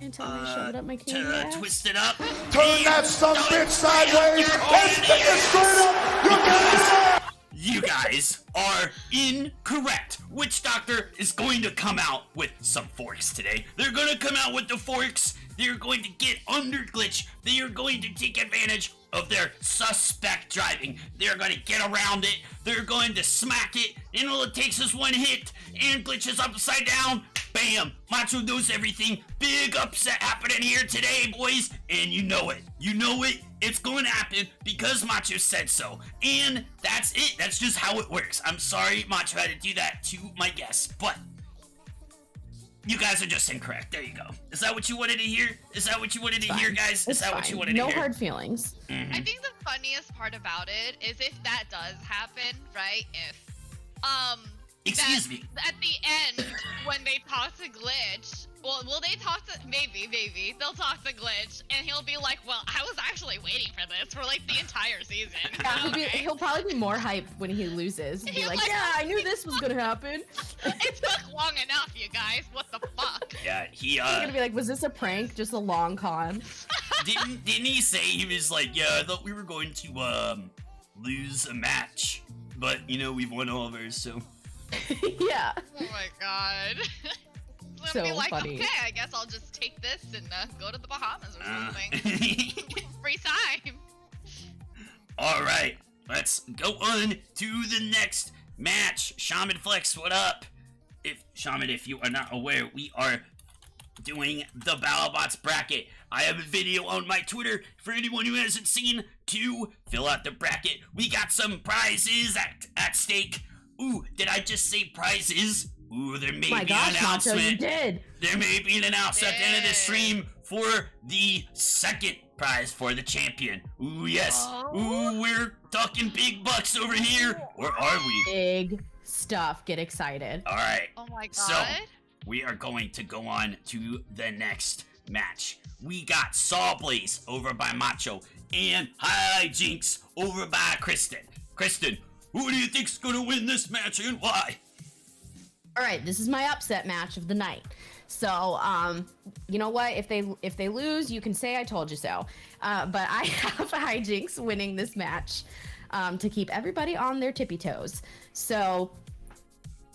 Until I shove it up my candy ass. twist it up. Turn that son bitch sideways and stick it straight up your goddamn. You guys are incorrect. Witch Doctor is going to come out with some forks today. They're going to come out with the forks. They're going to get under Glitch. They are going to take advantage of their suspect driving. They're going to get around it. They're going to smack it. And all it takes is one hit. And Glitch is upside down. Bam! Macho knows everything. Big upset happening here today, boys. And you know it. You know it. It's going to happen because Macho said so. And that's it. That's just how it works. I'm sorry Macho had to do that to my guests, but you guys are just incorrect. There you go. Is that what you wanted to hear? Is that what you wanted to hear, guys? Is It's that what you fine. wanted to No hear? hard feelings. I think the funniest part about it is if that does happen, right? Excuse me. At the end, when they talk to Glitch, well, will they talk to, maybe, they'll talk to Glitch, and he'll be like, well, I was actually waiting for this for, like, the entire season. Yeah, Okay. he'll probably be more hyped when he loses. Be He'll like, like- yeah, I knew this was gonna happen. It took long enough, you guys. What the fuck? Yeah, he He's gonna be like, was this a prank? Just a long con? didn't he say he was like, yeah, I thought we were going to lose a match, but we've won all of ours, so. Yeah. Oh my god. So Be like, funny. okay, I guess I'll just take this and go to the Bahamas or something. Uh, Free time. all right, let's go on to the next match. Shaman Flex, what up? If you are not aware, we are doing the BattleBots bracket. I have a video on my Twitter for anyone who hasn't seen to fill out the bracket. We got some prizes at stake. Ooh, did I just say prizes? Ooh, there may My be an gosh, Macho, you announcement. did. There may be an announcement at the end of the stream for the second prize for the champion. Ooh, yes. Oh. Ooh, we're talking big bucks over here. Or are we? Big stuff. Get excited. All right. Oh my god. So, we are going to go on to the next match. We got Sawblaze over by Macho and Hijinks over by Kristen. Kristen, who do you think's gonna win this match and why? All right, this is my upset match of the night. So, you know what? If they lose, you can say I told you so. But I have Hijinks winning this match to keep everybody on their tippy toes. So,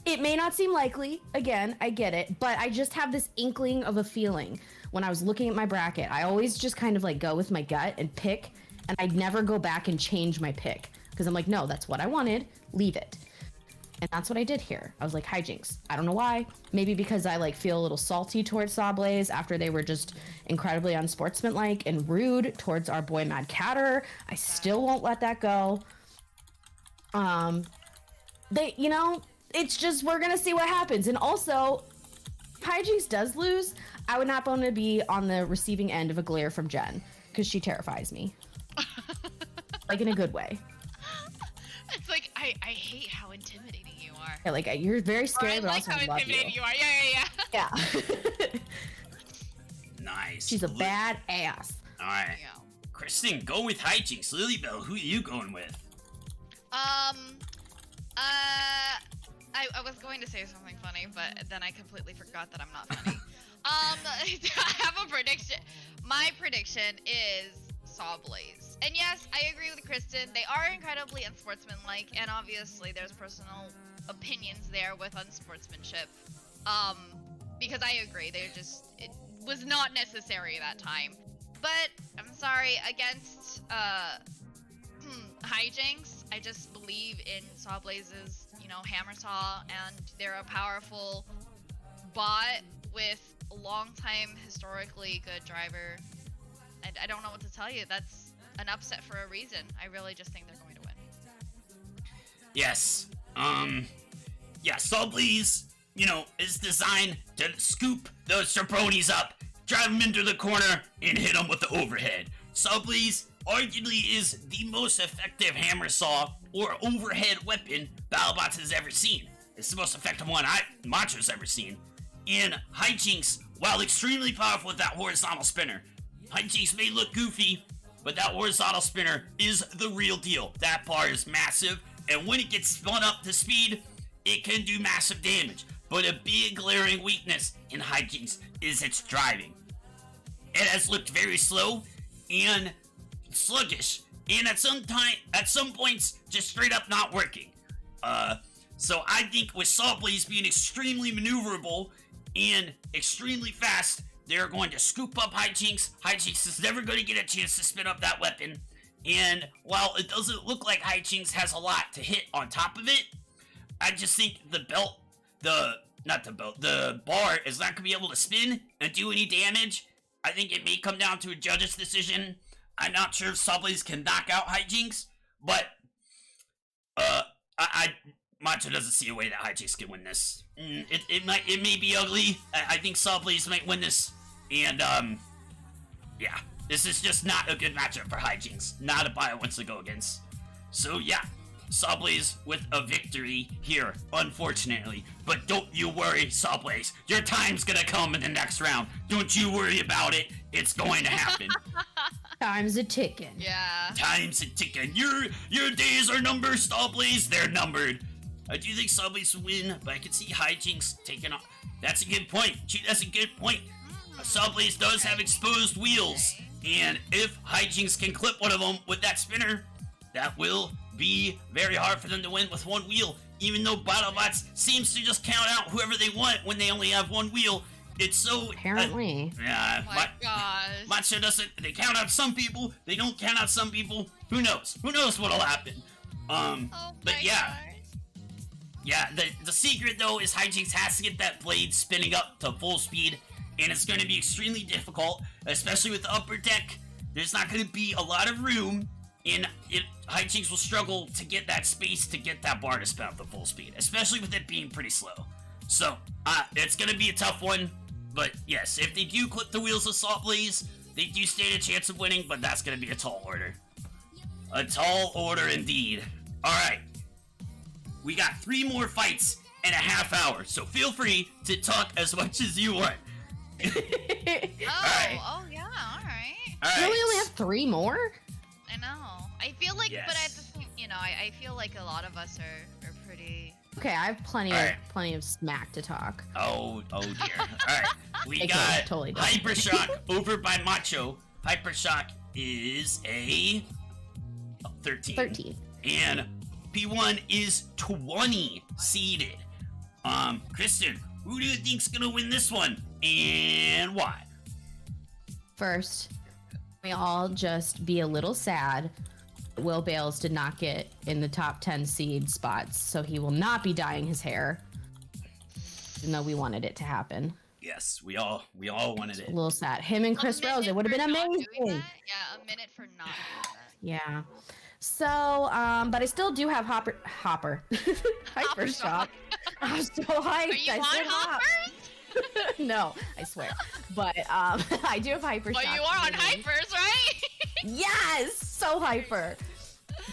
it may not seem likely. Again, I get it, but I just have this inkling of a feeling when I was looking at my bracket. I always just kind of like go with my gut and pick, and I'd never go back and change my pick because I'm like, no, that's what I wanted. Leave it. And that's what I did here. I was like, Hijinks. I don't know why. Maybe because I like feel a little salty towards Sawblaze after they were just incredibly unsportsmanlike and rude towards our boy Mad Catter. I still won't let that go. It's just, we're gonna see what happens. And also, if Hijinks does lose, I would not want to be on the receiving end of a glare from Jen because she terrifies me. Like in a good way. It's like, I hate how intimidating you are. Yeah, like you're very Or scary, I but like also how I love intimidating you. you are. Yeah. Yeah. Nice. She's a bad ass. All right. Yeah. Kristen, go with Hijinks. Lilybelle, who are you going with? I was going to say something funny, but then I completely forgot that I'm not funny. I have a prediction. My prediction is Sawblaze. And yes, I agree with Kristen. They are incredibly unsportsmanlike, and obviously there's personal opinions there with unsportsmanship. Because I agree, it was not necessary that time. But I'm sorry, against Hijinks, I just believe in Sawblaze's, hammer saw, and they're a powerful bot with a long-time, historically good driver. And I don't know what to tell you. That's an upset for a reason. I really just think they're going to win. Yes. Subbleeze, is designed to scoop those jabronis up, drive them into the corner, and hit them with the overhead. Subbleeze arguably is the most effective hammer saw or overhead weapon BattleBots has ever seen. It's the most effective one Macho's ever seen. And Hijinks, while extremely powerful with that horizontal spinner, Hijinks may look goofy, but that horizontal spinner is the real deal. That bar is massive, and when it gets spun up to speed, it can do massive damage. But a big glaring weakness in Hijinks is its driving. It has looked very slow and sluggish, and at some points, just straight up not working. So I think with Subbleeze being extremely maneuverable and extremely fast, they're going to scoop up Hijinks. Hijinks is never going to get a chance to spin up that weapon. And while it doesn't look like Hijinks has a lot to hit on top of it, I just think the bar is not going to be able to spin and do any damage. I think it may come down to a judge's decision. I'm not sure if Subbleeze can knock out Hijinks, but Macho doesn't see a way that Hijinks can win this. It may be ugly. I think Subbleeze might win this, and this is just not a good matchup for Hijinks. Not a buy wants to go against. So yeah, Subbleeze with a victory here, unfortunately. But don't you worry, Subbleeze. Your time's gonna come in the next round. Don't you worry about it. It's going to happen. Time's a ticking. Yeah. Time's a ticking. Your days are numbered, Subbleeze. They're numbered. I do think Subbleeze will win, but I can see Hijinks taking off. That's a good point. Gee, that's a good point. Subbleeze does have exposed wheels, and if Hijinks can clip one of them with that spinner, that will be very hard for them to win with one wheel. Even though BattleBots seems to just count out whoever they want when they only have one wheel. It's so apparently. Yeah. Oh my gosh. Macho doesn't. They count out some people. They don't count out some people. Who knows? Who knows what'll happen? But yeah. gosh. Yeah, the secret though is Hijinks has to get that blade spinning up to full speed, and it's going to be extremely difficult, especially with the upper deck. There's not going to be a lot of room, and Hijinks will struggle to get that space to get that bar to spin up to full speed, especially with it being pretty slow. So, it's going to be a tough one, but yes, if they do clip the wheels of Subbleeze, they do stand a chance of winning, but that's going to be a tall order. A tall order indeed. Alright. We got 3 more fights in a half hour, so feel free to talk as much as you want. Oh, Alright. oh yeah, alright. Do we only have 3 more? I know. I feel like, Yes. but at the same, I feel like a lot of us are pretty. Okay, I have plenty of smack to talk. Oh dear. Alright. We Okay, got totally don't. Hypershock over by Macho. Hypershock is a 13. 13. And P1 is 20 seeded. Kristen, who do you think's gonna win this one? And why? First, we all just be a little sad that Will Bales did not get in the top 10 seed spots, so he will not be dyeing his hair, even though we wanted it to happen. Yes, we all wanted it. A little sad. Him and Chris A Rose, it would have minute been for not doing amazing. that? Yeah, a minute for not doing that. Yeah. So, but I still do have Hypershock. I'm so hyped. Are you I on said hop. hoppers? No, I swear. But I do have Hypershock. Well, you are on hypers, right? Yes, so hyper.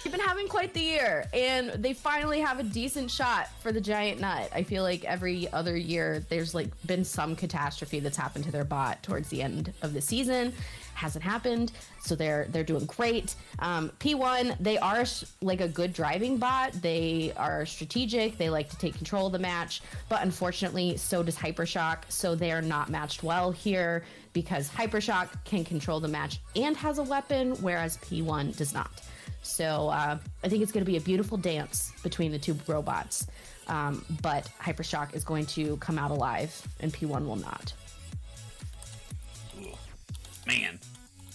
They've been having quite the year, and they finally have a decent shot for the giant nut. I feel like every other year there's been some catastrophe that's happened to their bot towards the end of the season. Hasn't happened, so they're doing great. P1, they are a good driving bot. They are strategic. They like to take control of the match, but unfortunately, so does Hypershock. So they are not matched well here because Hypershock can control the match and has a weapon, whereas P1 does not. So I think it's going to be a beautiful dance between the 2 robots, but Hypershock is going to come out alive, and P1 will not. Ooh. Man,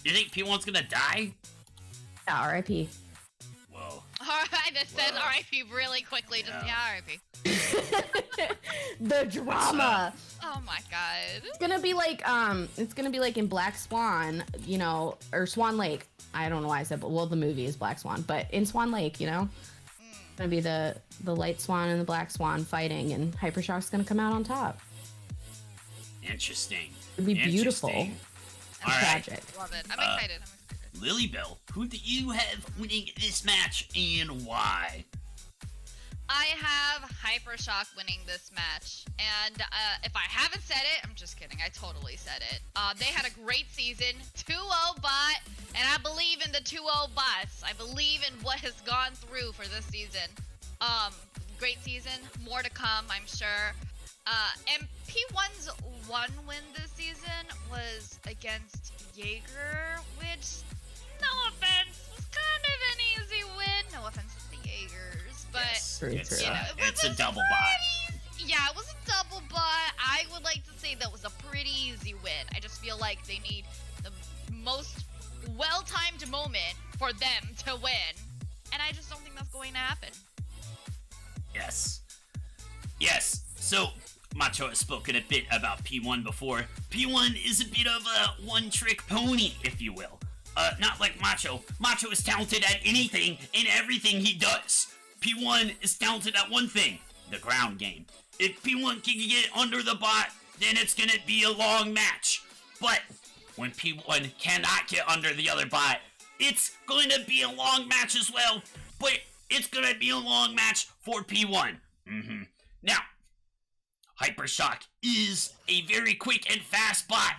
you think P1's gonna die? Yeah, RIP. Whoa. Alright, that says Wow. RIP really quickly. Just, Yeah. yeah, RIP. The drama. Oh my god. It's gonna be like in Black Swan, or Swan Lake. I don't know why I said, but the movie is Black Swan, but in Swan Lake, it's gonna be the light swan and the black swan fighting, and Hypershock's gonna come out on top. Interesting. It'd be beautiful. All Tragic. right. Love it. I'm excited. Lilybelle, who do you have winning this match and why? I have Hypershock winning this match, and if I haven't said it, I'm just kidding. I totally said it. They had a great season, 2-0 bot, and I believe in the 2-0 bots. I believe in what has gone through for this season. Great season, more to come, I'm sure. And P1's one win this season was against Jaeger, which, no offense, was kind of an easy win. No offense to the Jaegers, but Yes, it's a double bot. Yeah, it was a double bot. I would like to say that was a pretty easy win. I just feel like they need the most well-timed moment for them to win, and I just don't think that's going to happen. Yes. So, Macho has spoken a bit about P1 before. P1 is a bit of a one-trick pony, if you will. Not like Macho. Macho is talented at anything and everything he does. P1 is talented at one thing, the ground game. If P1 can get under the bot, then it's gonna be a long match. But when P1 cannot get under the other bot, it's going to be a long match as well. But it's gonna be a long match for P1. Now, Hypershock is a very quick and fast bot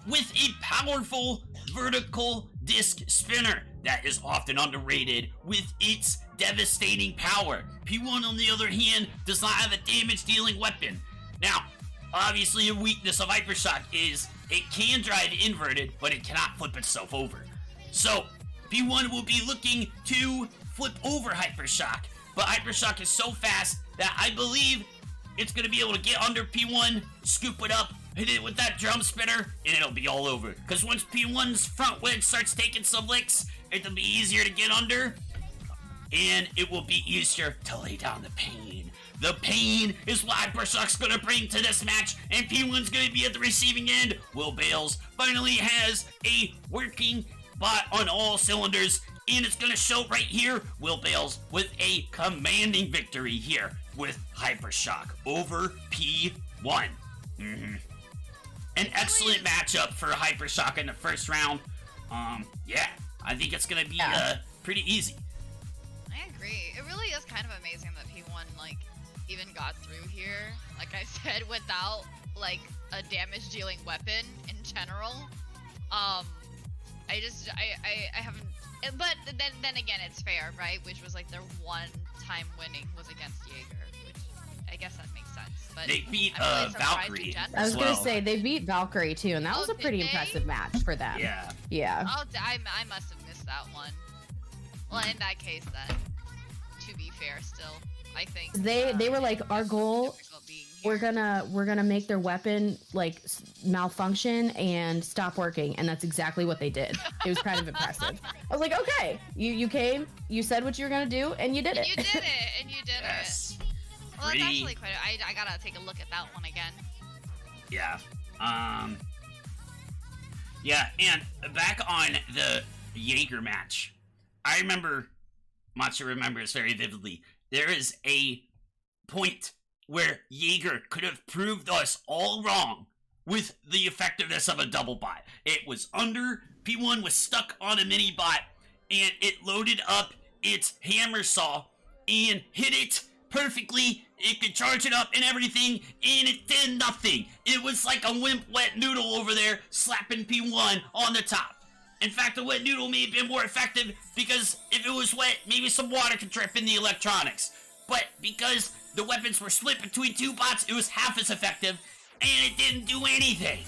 with a powerful vertical disc spinner that is often underrated with its devastating power. P1, on the other hand, does not have a damage-dealing weapon. Now, obviously a weakness of Hypershock is it can drive inverted, but it cannot flip itself over. So, P1 will be looking to flip over Hypershock, but Hypershock is so fast that I believe it's going to be able to get under P1, scoop it up, hit it with that drum spinner, and it'll be all over. Because once P1's front wedge starts taking some licks, it'll be easier to get under, and it will be easier to lay down the pain. The pain is what Hypershock's going to bring to this match, and P1's going to be at the receiving end. Will Bales finally has a working bot on all cylinders, and it's going to show right here. Will Bales with a commanding victory here with Hypershock over P1. An excellent matchup for Hypershock in the first round. Yeah, I think it's going to be pretty easy. I agree. It really is kind of amazing that P1 even got through here. Like I said, without a damage-dealing weapon in general. I haven't. But then again, it's fair, right? Which was their one-time winning was against Jaeger, which I guess that makes sense. But they beat I'm really Valkyrie. I was gonna say they beat Valkyrie too, and that was a pretty impressive match for them. Yeah. Oh, I must have missed that one. Well, in that case, then, to be fair, still, I think They were like, our goal, we're gonna make their weapon malfunction and stop working, and that's exactly what they did. It was kind of impressive. I was like, okay, you came, you said what you were gonna do, and you did it. You did it. Yes. Well, that's actually quite. I gotta take a look at that one again. Yeah. Yeah, and back on the Jaeger match, I remember, Macho remembers very vividly, there is a point where Jaeger could have proved us all wrong with the effectiveness of a double bot. It was under, P1 was stuck on a mini bot, and it loaded up its hammer saw and hit it perfectly. It could charge it up and everything, and it did nothing. It was like a wimp wet noodle over there slapping P1 on the top. In fact, the wet noodle may have been more effective because if it was wet, maybe some water could drip in the electronics. But because the weapons were split between two bots, it was half as effective, and it didn't do anything.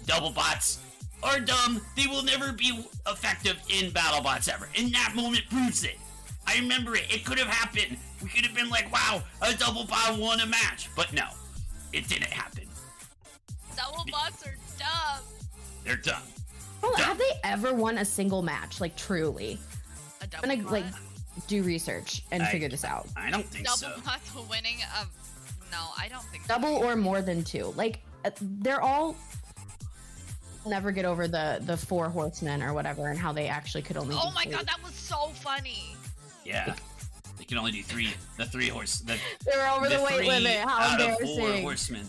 Double bots are dumb. They will never be effective in BattleBots ever. And that moment proves it. I remember it. It could have happened. We could have been like, wow, a double bot won a match. But no, it didn't happen. Double bots are dumb. They're dumb. Well, have they ever won a single match, truly? A double bot? do research and figure this out. I don't think so. Double bots winning a... No, I don't think so. Double or more than 2. Like, they're all never get over the 4 horsemen or whatever and how they actually could only Oh do my 3. god, that was so funny. Yeah. They can only do 3. The 3 horse. They're over the weight 3 limit. How out of 4 embarrassing. horsemen.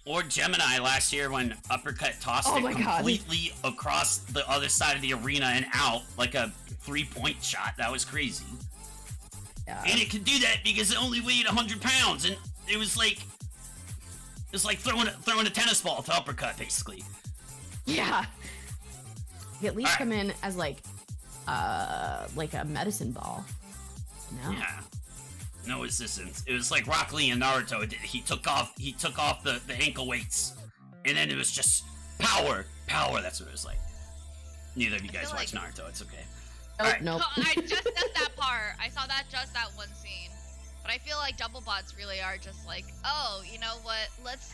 Or Gemini last year when Uppercut tossed Oh it my God. completely across the other side of the arena and out like a 3-point shot. That was crazy. Yeah. And it could do that because it only weighed 100 pounds, and it was like throwing a tennis ball to Uppercut, basically. Yeah. You at least Alright. come in as like a medicine ball. No. Yeah. No resistance. It was like Rock Lee and Naruto. He took off the ankle weights, and then it was just power. That's what it was like. Neither of you guys feel watch like- Naruto. It's okay. Nope, Alright. nope. So I just said that part. I saw that just that one scene. But I feel like double bots really are just like, oh, you know what? Let's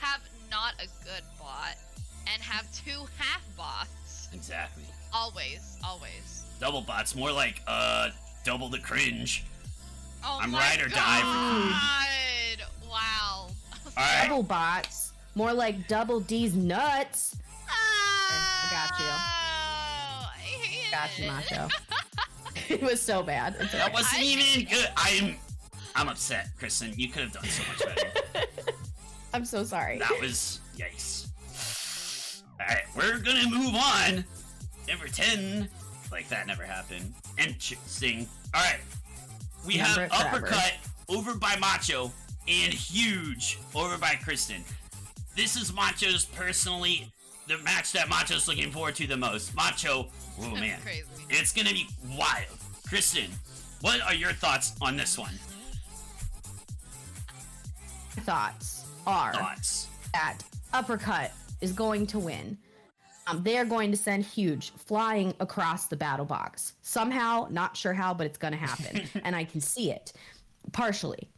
have not a good bot and have 2 half bots. Exactly. Always. Double bots, more like double the cringe. Oh I'm my ride or die god! Wow. All right. Double bots. More like Double D's nuts. I got you. I hate Got you, it. Macho. It was so bad. It's That okay. wasn't even good. I'm upset, Kristen. You could have done so much better. I'm so sorry. That was yikes. Alright, we're gonna move on. Number 10. Like that never happened. Interesting. Alright. We Remember have it forever. Uppercut over by Macho and Huge over by Kristen. This is Macho's personally the match that Macho's looking forward to the most. Macho, oh man. Crazy. It's gonna be wild. Kristen, what are your thoughts on this one? Thoughts are Thoughts. that Uppercut is going to win. They are going to send Huge flying across the battle box. Somehow, not sure how, but it's going to happen. And I can see it. Partially.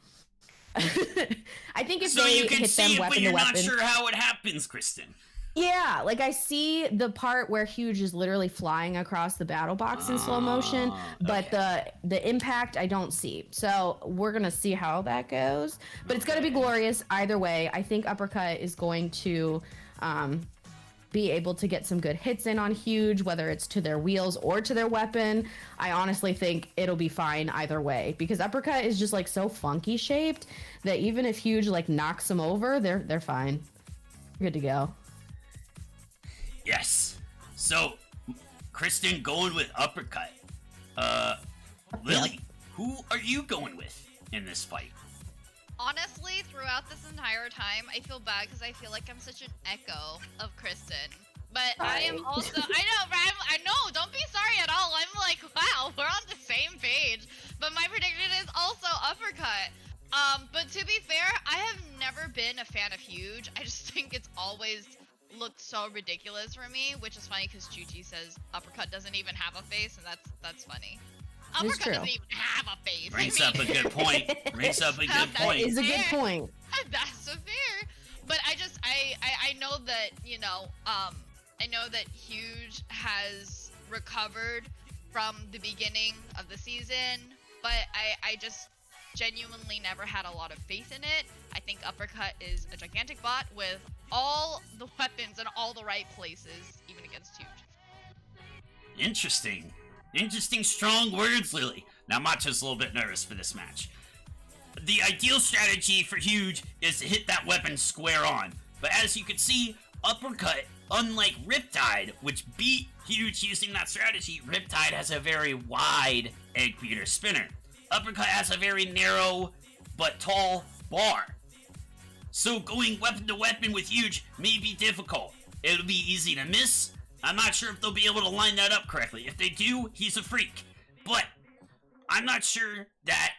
I think if So they you can hit see them it, weapon but you're to weapon. not sure how it happens, Kristen. Yeah, like I see the part where Huge is literally flying across the battle box in slow motion, but the impact I don't see. So we're gonna see how that goes. But it's gonna be glorious either way. I think Uppercut is going to be able to get some good hits in on Huge, whether it's to their wheels or to their weapon. I honestly think it'll be fine either way because Uppercut is just like so funky shaped that even if Huge like knocks them over, they're fine. Good to go. Yes. So, Kristen going with Uppercut. Lily, who are you going with in this fight? Honestly, throughout this entire time, I feel bad because I feel like I'm such an echo of Kristen. But I am also, I know, don't be sorry at all. I'm like, wow, we're on the same page. But my prediction is also Uppercut. But to be fair, I have never been a fan of Huge. I just think it's always looked so ridiculous for me, which is funny because Chuchi says Uppercut doesn't even have a face, and that's funny. It's Uppercut true. doesn't even have a face. Brings I up a mean, good point. Brings up a good That point. Is a good Fair. point. That's so fair. But I know that, you know, I know that Huge has recovered from the beginning of the season, but I just genuinely never had a lot of faith in it. I think Uppercut is a gigantic bot with all the weapons in all the right places, even against Huge. Interesting. Interesting, strong words, Lily. Now, Macho's a little bit nervous for this match. The ideal strategy for Huge is to hit that weapon square on. But as you can see, Uppercut, unlike Riptide, which beat Huge using that strategy, Riptide has a very wide egg beater spinner. Uppercut has a very narrow but tall bar. So going weapon to weapon with Huge may be difficult. It'll be easy to miss. I'm not sure if they'll be able to line that up correctly. If they do, he's a freak. But I'm not sure that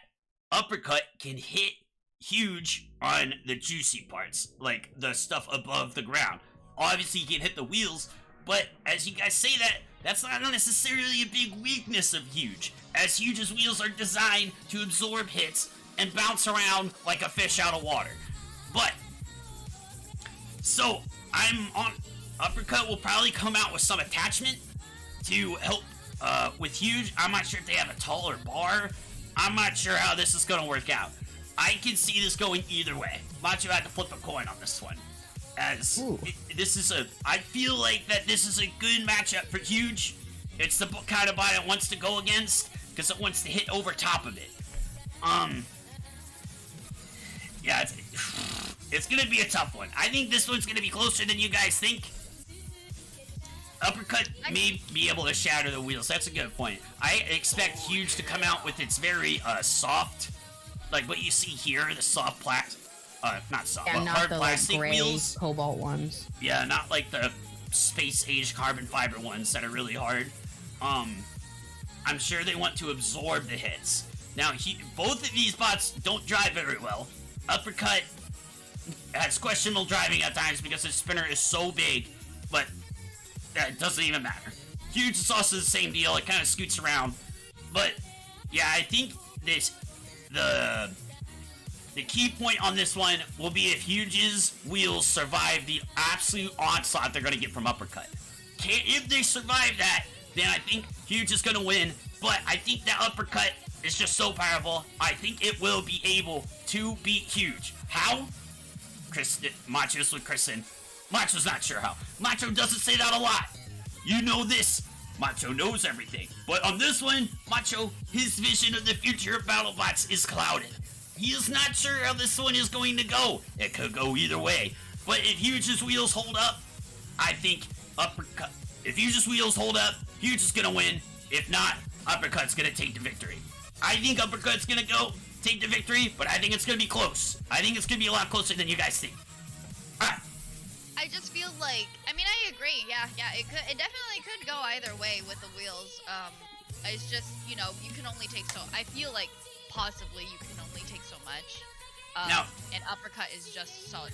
Uppercut can hit Huge on the juicy parts, like the stuff above the ground. Obviously, he can hit the wheels, but as you guys say that, that's not necessarily a big weakness of Huge, as Huge's wheels are designed to absorb hits and bounce around like a fish out of water. But, so, I'm on... Uppercut will probably come out with some attachment to help With Huge, I'm not sure if they have a taller bar. I'm not sure how this is gonna work out. I can see this going either way. Macho had to flip a coin on this one. As I feel like that this is a good matchup for Huge. It's the kind of bot it wants to go against because it wants to hit over top of it. Yeah, it's gonna be a tough one. I think this one's gonna be closer than you guys think. Uppercut may be able to shatter the wheels. That's a good point. I expect Huge to come out with its very soft, like what you see here, the soft not soft, but not hard the plastic gray wheels. cobalt ones. Yeah, not like the space-age carbon fiber ones that are really hard. I'm sure they want to absorb the hits. Now, both of these bots don't drive very well. Uppercut has questionable driving at times because the spinner is so big, but that doesn't even matter. Huge is also the same deal. It kind of scoots around. But, yeah, I think the key point on this one will be if Huge's wheels survive the absolute onslaught they're going to get from Uppercut. If they survive that, then I think Huge is going to win. But I think that Uppercut is just so powerful. I think it will be able to beat Huge. How? Macho's with Kristen. Macho's not sure how. Macho doesn't say that a lot. You know this. Macho knows everything. But on this one, Macho, his vision of the future of BattleBots is clouded. He is not sure how this one is going to go. It could go either way. But if Huge's wheels hold up, I think Uppercut. If Huge's wheels hold up, Huge is going to win. If not, Uppercut's going to take the victory. I think Uppercut's going to take the victory, but I think it's going to be close. I think it's going to be a lot closer than you guys think. Alright. I just feel like, I mean, I agree. Yeah, it definitely could go either way with the wheels. It's just, you know, you can only take so. I feel like possibly you can only take so much. Now, and Uppercut is just so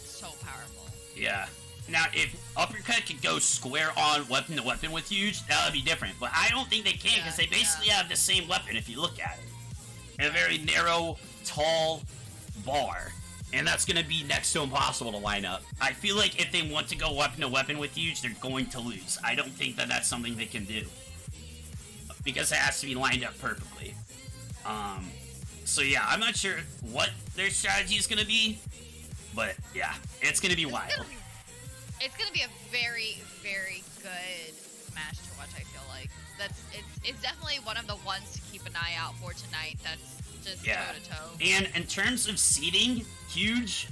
powerful. Yeah. Now, if Uppercut could go square on weapon to weapon with Huge, that would be different. But I don't think they can because they basically have the same weapon if you look at it. A very narrow, tall bar. And that's going to be next to impossible to line up. I feel like if they want to go weapon to weapon with Huge, they're going to lose. I don't think that that's something they can do. Because it has to be lined up perfectly. So yeah, I'm not sure what their strategy is going to be. But yeah, it's going to be wild. It's going to be a very, very good match to watch, I feel like. It's definitely one of the ones to keep an eye out for tonight. That's just toe-to-toe. And in terms of seeding, Huge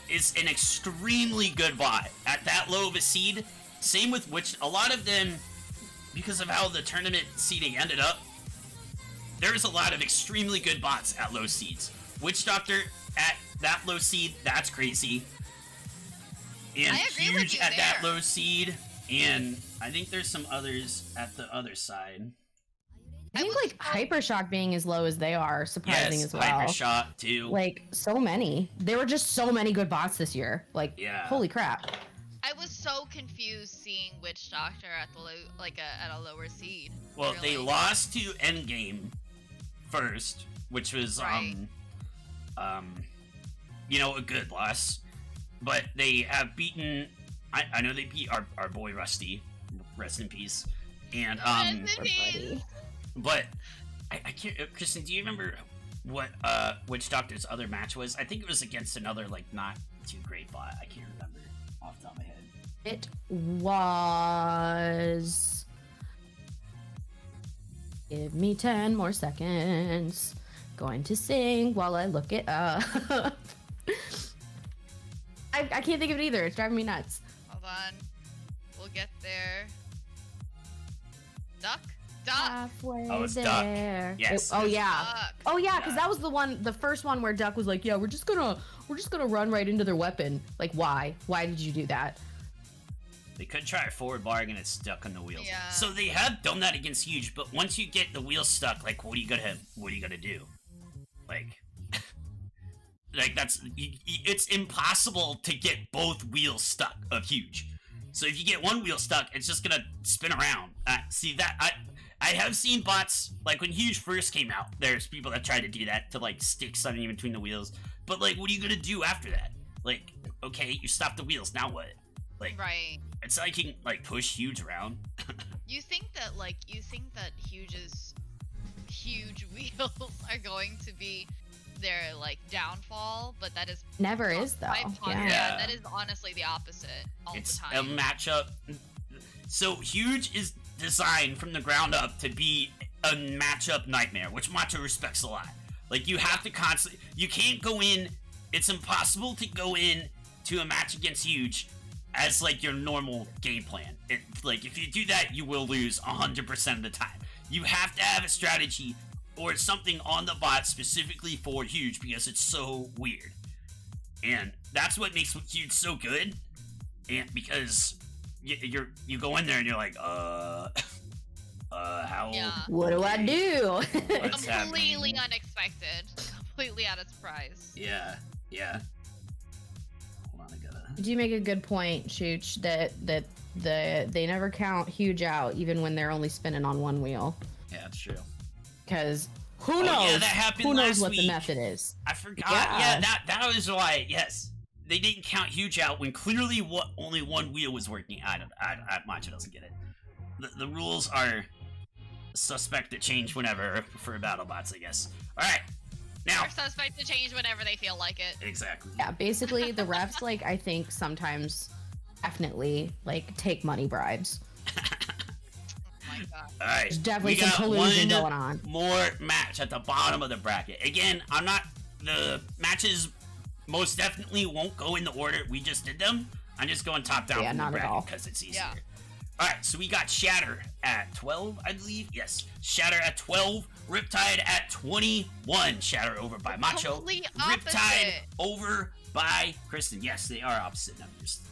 is an extremely good bot at that low of a seed. Same with which a lot of them, because of how the tournament seeding ended up, there's a lot of extremely good bots at low seeds. Witch Doctor at that low seed, that's crazy. And I agree with Huge you at there. that low seed, and I think there's some others at the other side. I think like Hypershock being as low as they are surprising as well. Hypershock too. Like so many. There were just so many good bots this year. Like holy crap. I was so confused seeing Witch Doctor at the at a lower seed. Well, really. they lost to Endgame first, which was you know, a good loss. But they have beaten. I know they beat our boy Rusty, rest in peace. And but I can't. Kristen, do you remember what Witch Doctor's other match was? I think it was against another like not too great bot. I can't remember off the top of my head. It was. Give me 10 more seconds. Going to sing while I look it up. I can't think of it either. It's driving me nuts. Hold on. We'll get there. Duck? Halfway Oh, it's there. Duck. Yes. Oh yeah. Duck. Oh yeah, because that was the first one where Duck was like, yeah, we're just gonna run right into their weapon. Like, why? Why did you do that? They could try a forward bar and it's stuck on the wheels. Yeah. So they have done that against Huge, but once you get the wheels stuck, like, what are you gonna do? Like, it's impossible to get both wheels stuck of Huge. So if you get one wheel stuck, it's just gonna spin around. I have seen bots, like when Huge first came out, there's people that try to do that, to like stick something in between the wheels. But like, what are you gonna do after that? Like, okay, you stop the wheels, now what? Like, Right. it's like you can like push Huge around. You think that Huge's huge wheels are going to be their like downfall, but that is Never is though. Yeah. That is honestly the opposite all It's the a time. matchup. So Huge is designed from the ground up to be a matchup nightmare, which Macho respects a lot. Like, you have to constantly, you can't go in, it's impossible to go in to a match against Huge as like your normal game plan. Like, if you do that, you will lose 100% of the time. You have to have a strategy or something on the bot specifically for Huge because it's so weird. And that's what makes Huge so good. And because you go in there and you're like, how? Yeah. What do I do? What's Completely happening? unexpected. Completely out of surprise. Yeah. Hold on, I gotta. You do make a good point, Chooch, that they never count Huge out even when they're only spinning on one wheel. Yeah, that's true. Because who Oh, yeah, knows? that happened Who knows last what week. the method is? I forgot. Yeah. Yeah, that was why. Yes, they didn't count Huge out when clearly only one wheel was working. Macho doesn't get it. The rules are suspect to change whenever for BattleBots, I guess. All right, now They're suspect to change whenever they feel like it. exactly. Yeah, basically the refs, like, I think sometimes definitely like take money bribes. Oh my god. All right, There's definitely we some got collusion one going on. more match at the bottom of the bracket. Again, the matches most definitely won't go in the order we just did them. I'm just going top down Yeah, from the not at bracket all. because it's easier. Yeah. All right, so we got Shatter at 12, I believe. Yes, Shatter at 12, Riptide at 21. Shatter over by Macho. Complete Riptide opposite. over by Kristen. Yes, they are opposite numbers.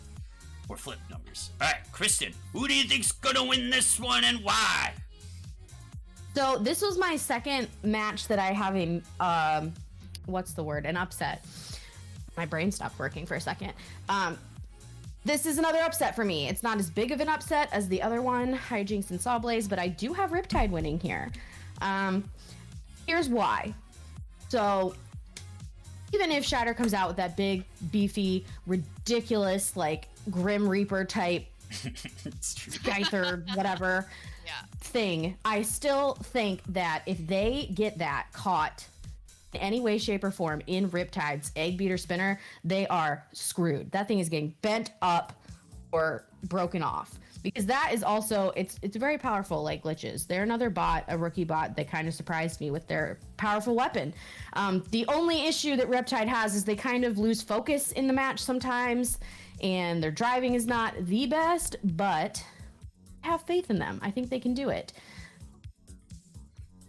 Or flip numbers. All right, Kristen, who do you think's gonna win this one and why? So this was my second match that I have a what's the word? An upset. My brain stopped working for a second. This is another upset for me. It's not as big of an upset as the other one, Hijinks and Sawblaze, but I do have Riptide winning here. Here's why. So even if Shatter comes out with that big, beefy, ridiculous, like Grim Reaper type It's true. Scyther, whatever Yeah. thing, I still think that if they get that caught in any way, shape, or form in Riptide's egg beater spinner, they are screwed. That thing is getting bent up or broken off. Because that is also, it's very powerful, like glitches. They're another bot, a rookie bot that kind of surprised me with their powerful weapon. The only issue that Riptide has is they kind of lose focus in the match sometimes, and their driving is not the best, but I have faith in them. I think they can do it.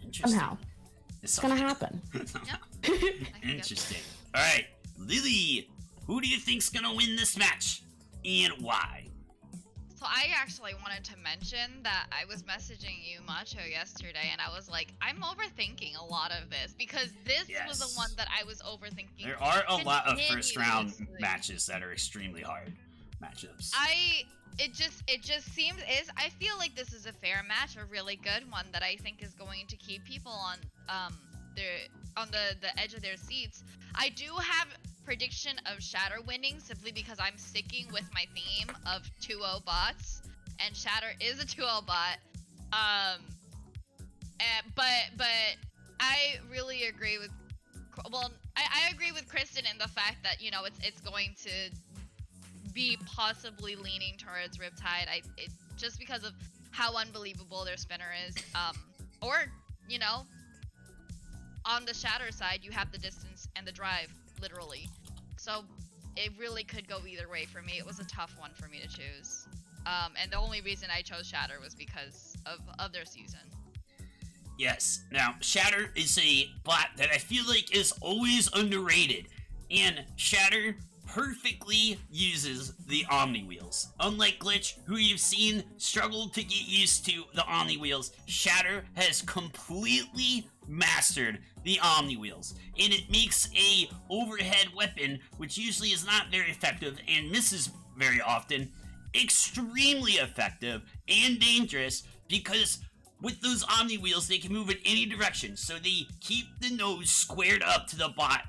Interesting. Somehow. It's gonna happen. Interesting. All right, Lily, who do you think's gonna win this match and why? So I actually wanted to mention that I was messaging you, Macho, yesterday, and I was like, I'm overthinking a lot of this because this was the Yes. one that I was overthinking. There are a lot of first round continuously. matches that are extremely hard matchups. It just seems I feel like this is a fair match, a really good one that I think is going to keep people on the edge of their seats. I do have prediction of Shatter winning simply because I'm sticking with my theme of 2-0 bots, and Shatter is a 2-0 bot. But I really agree with I agree with Kristen in the fact that, you know, it's going to be possibly leaning towards Riptide. Just because of how unbelievable their spinner is. Or, you know, on the Shatter side, you have the distance and the drive, literally. So it really could go either way for me. It was a tough one for me to choose. And the only reason I chose Shatter was because of their season. Yes. Now, Shatter is a bot that I feel like is always underrated, and Shatter perfectly uses the Omni Wheels. Unlike Glitch, who you've seen struggle to get used to the Omni Wheels, Shatter has completely mastered the Omni Wheels, and it makes a overhead weapon, which usually is not very effective and misses very often, extremely effective and dangerous because with those Omni Wheels, they can move in any direction, so they keep the nose squared up to the bot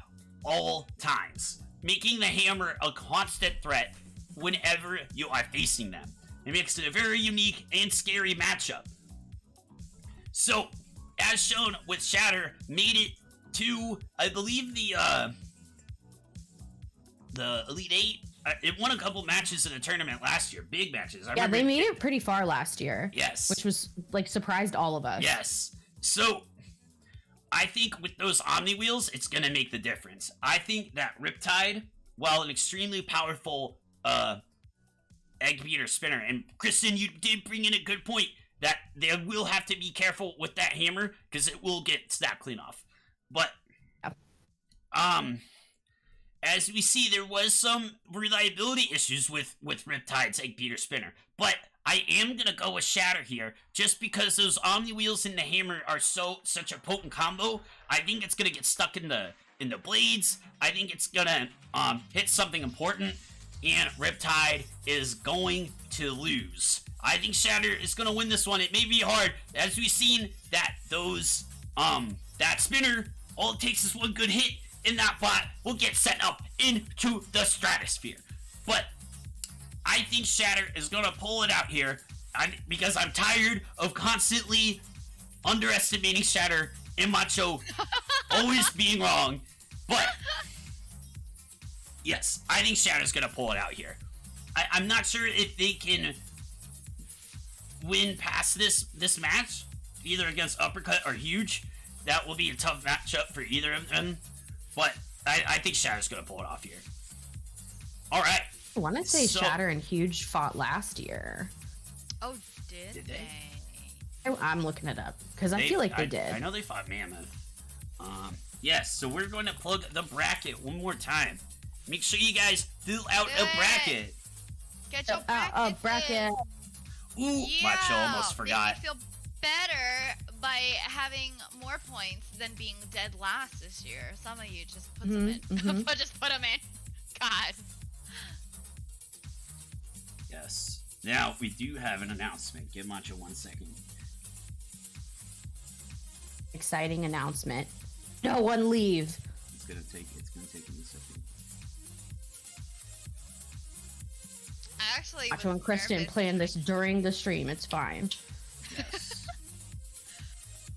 all times, making the hammer a constant threat whenever you are facing them. It makes it a very unique and scary matchup. So, as shown with Shatter, made it to, I believe, the Elite Eight. It won a couple matches in a tournament last year, big matches. Yeah, they made it pretty far last year. Yes. Which was, like, surprised all of us. Yes. So, I think with those Omni Wheels, it's going to make the difference. I think that Riptide, while an extremely powerful egg beater spinner, and Kristen, you did bring in a good point, that they will have to be careful with that hammer, because it will get snap clean off. But, as we see, there was some reliability issues with Riptide's egg beater spinner. But I am gonna go with Shatter here, just because those Omni Wheels and the hammer are such a potent combo. I think it's gonna get stuck in the blades. I think it's gonna hit something important, and Riptide is going to lose. I think Shatter is gonna win this one. It may be hard, as we've seen that that spinner, all it takes is one good hit, and that bot will get sent up into the stratosphere. But I think Shatter is gonna pull it out here, because I'm tired of constantly underestimating Shatter and Macho always being wrong. But yes, I think Shatter's gonna pull it out here. I'm not sure if they can win past this match, either against Uppercut or Huge. That will be a tough matchup for either of them. But I think Shatter's gonna pull it off here. All right. I want to say Shatter and Huge fought last year. Oh, did they? I'm looking it up because I feel like they did. I know they fought Mammoth. Yes. So we're going to plug the bracket one more time. Make sure you guys fill out a bracket. Get your bracket. Ooh, Yeah, Macho almost forgot. Make me feel better by having more points than being dead last this year. Some of you just put them in. Just put them in. God. Yes. Now, we do have an announcement. Give Macho 1 second. Exciting announcement. No one leave. It's gonna take him a second. I actually Macho and Kristen planned this during the stream. It's fine. Yes.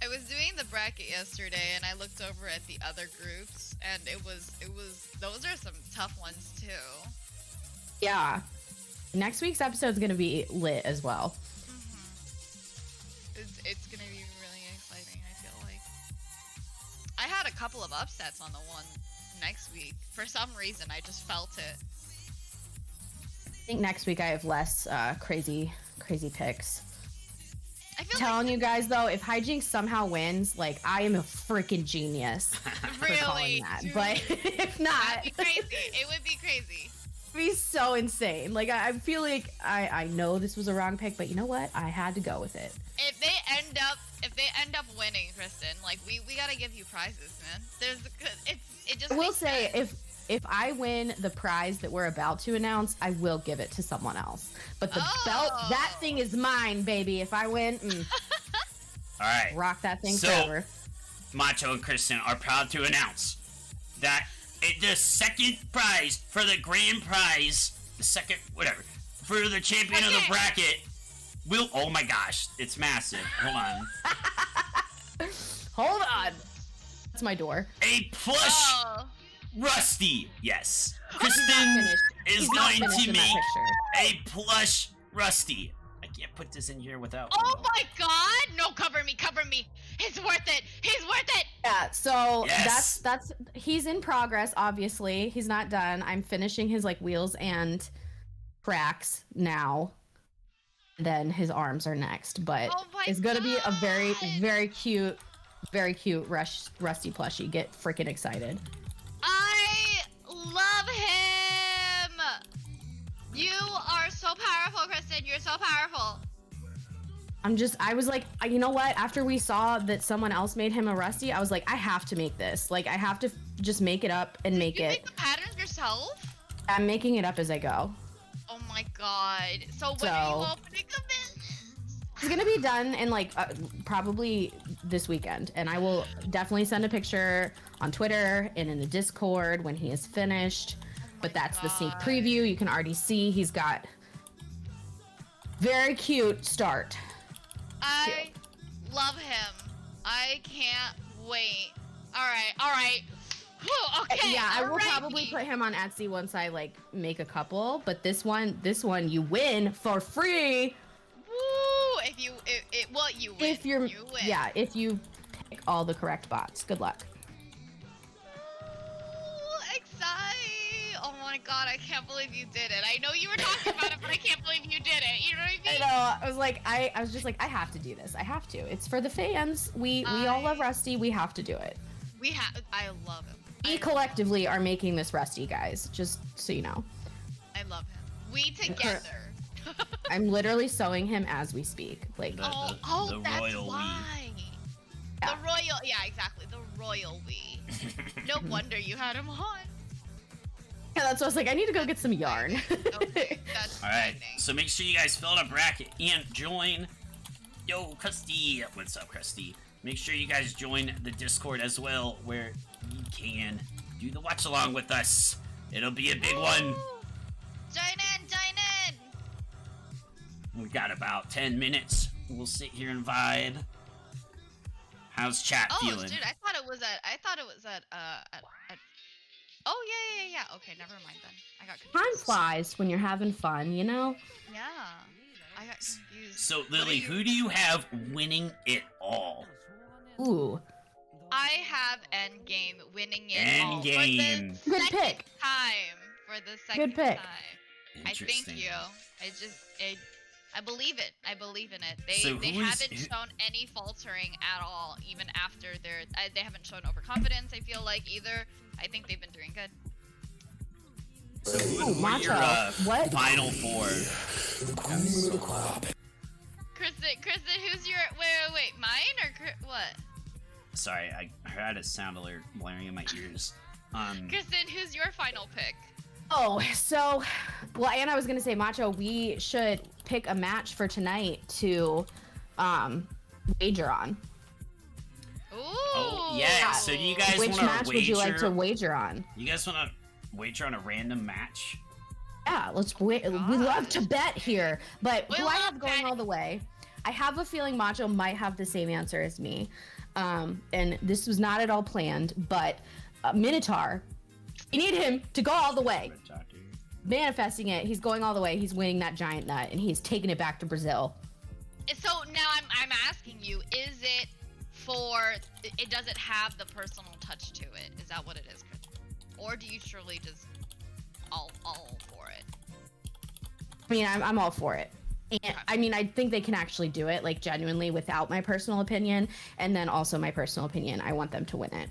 I was doing the bracket yesterday and I looked over at the other groups and it was those are some tough ones too. Yeah. Next week's episode is going to be lit as well. It's going to be really exciting, I feel like. I had a couple of upsets on the one next week. For some reason, I just felt it. I think next week I have less crazy picks. I feel telling you guys though, if Hijinks somehow wins, like I am a freaking genius for calling that. Dude. But if not, that'd be crazy. It would be crazy. It'd be so insane. Like I feel like I know this was a wrong pick, but you know what? I had to go with it. If they end up winning, Kristen, like we gotta give you prizes, man. It just. I will say if I win the prize that we're about to announce, I will give it to someone else. But the belt, that thing is mine, baby. If I win, all right, rock that thing forever. Macho and Kristen are proud to announce that the second prize for the grand prize, for the champion of the bracket, oh my gosh, it's massive. Hold on. Hold on. That's my door. A plush Rusty. Yes. Kristen is going to make a plush Rusty. I can't put this in here without. Oh my god! No, cover me. He's worth it. Yeah, so that's he's in progress, obviously. He's not done. I'm finishing his like wheels and tracks now. Then his arms are next, but it's gonna be a very, very cute Rusty plushie. Get freaking excited. I love him. You are so powerful, Kristen. You're so powerful. I was like, you know what? After we saw that someone else made him a Rusty, I was like, I have to make this. Like, I have to just make it up and make it. You make the patterns yourself? I'm making it up as I go. Oh my god. So when are you opening the business? It's gonna be done in like probably this weekend, and I will definitely send a picture on Twitter and in the Discord when he is finished. But that's the sneak preview. You can already see he's got Very cute start. I love him. I can't wait. All right. Whew, okay. Yeah, I will alrighty. probably put him on Etsy once I like make a couple, but this one you win for free. Woo! You win. If you're you win. Yeah, if you pick all the correct bots. Good luck. Ooh, exciting! Oh my god, I can't believe you did it. I know you were talking about it, but I can't believe you did it. You know what I I mean? know. I was just like, I have to do this. I have to. It's for the fans. We all love Rusty. We have to do it. I love him. We collectively are making this Rusty, guys. Just so you know. I love him. We together. I'm literally sewing him as we speak. Like, The that's royal why. Yeah. The royal, yeah, exactly. The royal we. No wonder you had him on. yeah, that's what I was like. I need to go get some yarn. Okay, that's All right, frightening. so make sure you guys fill out a bracket and join. Yo, Krusty, what's up, Krusty? Make sure you guys join the Discord as well, where you can do the watch along with us. It'll be a big one. Join in. We've got about 10 minutes. We'll sit here and vibe. How's chat feeling? Dude, I thought it was at oh yeah. Okay, never mind then. I got confused. Time flies when you're having fun, you know? Yeah. I got confused. So, Lily, who do you have winning it all? Ooh. I have Endgame winning it all Endgame. for the Good second pick. time. For the second Good pick. time. I Interesting. thank you. I believe it. I believe in it. They So haven't shown any faltering at all, even after they haven't shown overconfidence. I feel like either. I think they've been doing good. So who are Macho. your What? final four? Kristen, who's your wait, mine or what? Sorry, I had a sound alert blaring in my ears. Kristen, who's your final pick? Oh, so, well, and I was gonna say, Macho, we should pick a match for tonight to wager on. Ooh. Oh yeah. So do you guys Which want to match wager? would you like to wager on? You guys want to wager on a random match? Yeah, let's wait. We love to bet here, but We who I love have going betting. all the way? I have a feeling Macho might have the same answer as me, and this was not at all planned. But Minotaur, you need him to go all the way. Manifesting it, he's going all the way. He's winning that giant nut, and he's taking it back to Brazil. So now I'm asking you, is it for it doesn't have the personal touch to it? Is that what it is, Kristen? Or do you truly just all for it? I mean, I'm all for it. And I mean, I think they can actually do it, like, genuinely, without my personal opinion, and then also my personal opinion. I want them to win it.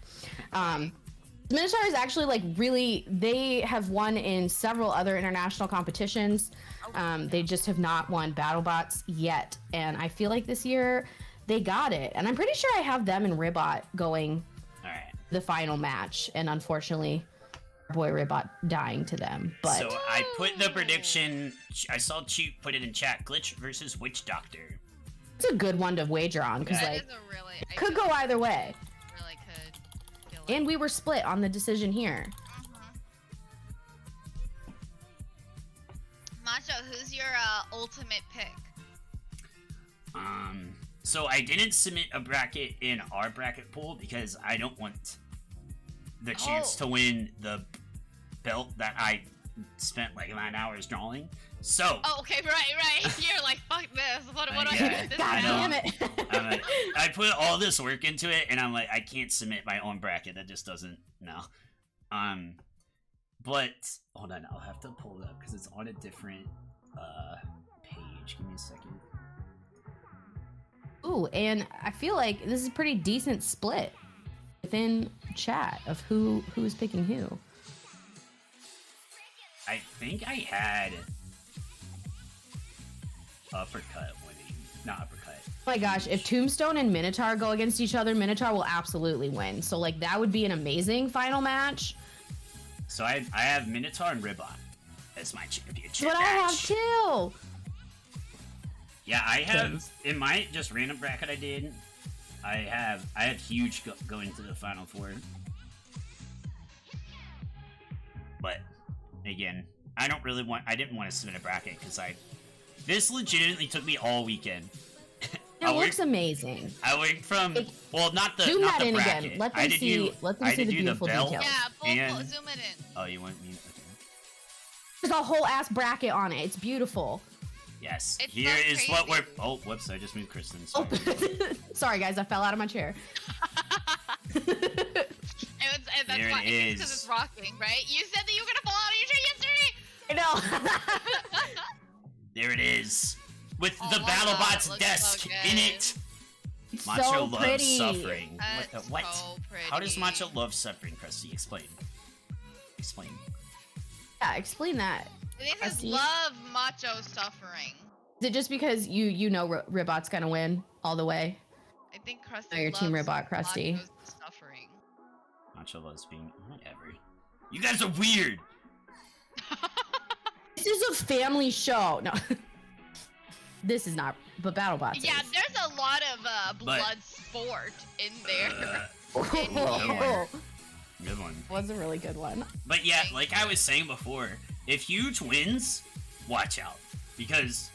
Minotaur is actually, like, really, they have won in several other international competitions. They just have not won BattleBots yet, and I feel like this year they got it. And I'm pretty sure I have them and Ribot going All right. the final match, and unfortunately, our boy Ribot dying to them. But So I put the prediction. I saw Cheap put it in chat. Glitch versus Witch Doctor. it's a good one to wager on, because, That like, is a really I could feel go like either way. it really could. Feel like. And we were split on the decision here. Macho, who's your ultimate pick? So I didn't submit a bracket in our bracket pool because I don't want the chance to win the belt that I spent like 9 hours drawing. So Oh, okay, right. You're like, fuck this. What do I Yeah. do with this God now? damn it. I'm like, I put all this work into it, and I'm like, I can't submit my own bracket. That just doesn't. No. But hold on, I'll have to pull it up because it's on a different page. Give me a second. Ooh, and I feel like this is a pretty decent split within chat of who's picking who. I think I had uppercut winning, not uppercut. Oh my gosh, if Tombstone and Minotaur go against each other, Minotaur will absolutely win. So, like, that would be an amazing final match. So I have Minotaur and Ribot as my championship But I have match. two. Yeah, I have in my just random bracket I did. I have huge going to the final four. But again, I didn't want to submit a bracket because I this legitimately took me all weekend. It looks amazing. I worked from not the Zoom not that the in bracket. again. Let I them did see. Let them I see did the do beautiful belt details. Yeah, and- zoom it in. Oh, you want me? Okay. There's a whole ass bracket on it. It's beautiful. Yes. It's Here so is what crazy. we're. Oh, whoops! I just moved Kristen. Oh, Sorry. sorry guys, I fell out of my chair. That's There it why, is. because it's rocking, right? You said that you were gonna fall out of your chair yesterday. I know. There it is, with Oh the my God, BattleBots it looks desk so in good. it. It's Macho so loves pretty. suffering. What That's the what? so How does pretty. Macho love suffering, Krusty? Explain. Explain. Yeah, explain that. They just Krusty? love Macho suffering. Is it just because you know Ribot's gonna win all the way? I think Krusty Oh, your loves team Ribot, Krusty. Macho's suffering. Macho loves being whatever. You guys are weird. This is a family show. No, this is not. But BattleBots. Yeah, is. there's a lot of blood sport in there. Good one. Was a really good one. But yeah, like I was saying before, if Huge wins, watch out. Because,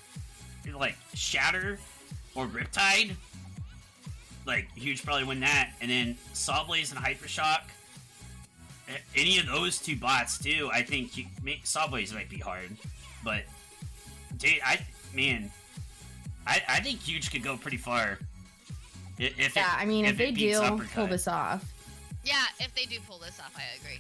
like, Shatter or Riptide, like, Huge probably win that. And then Sawblaze and Hypershock, any of those two bots, too, I think Sawblaze might be hard. But, dude, I think Huge could go pretty far. I mean, if they it beats do Uppercut. pull this off. Yeah, if they do pull this off, I agree.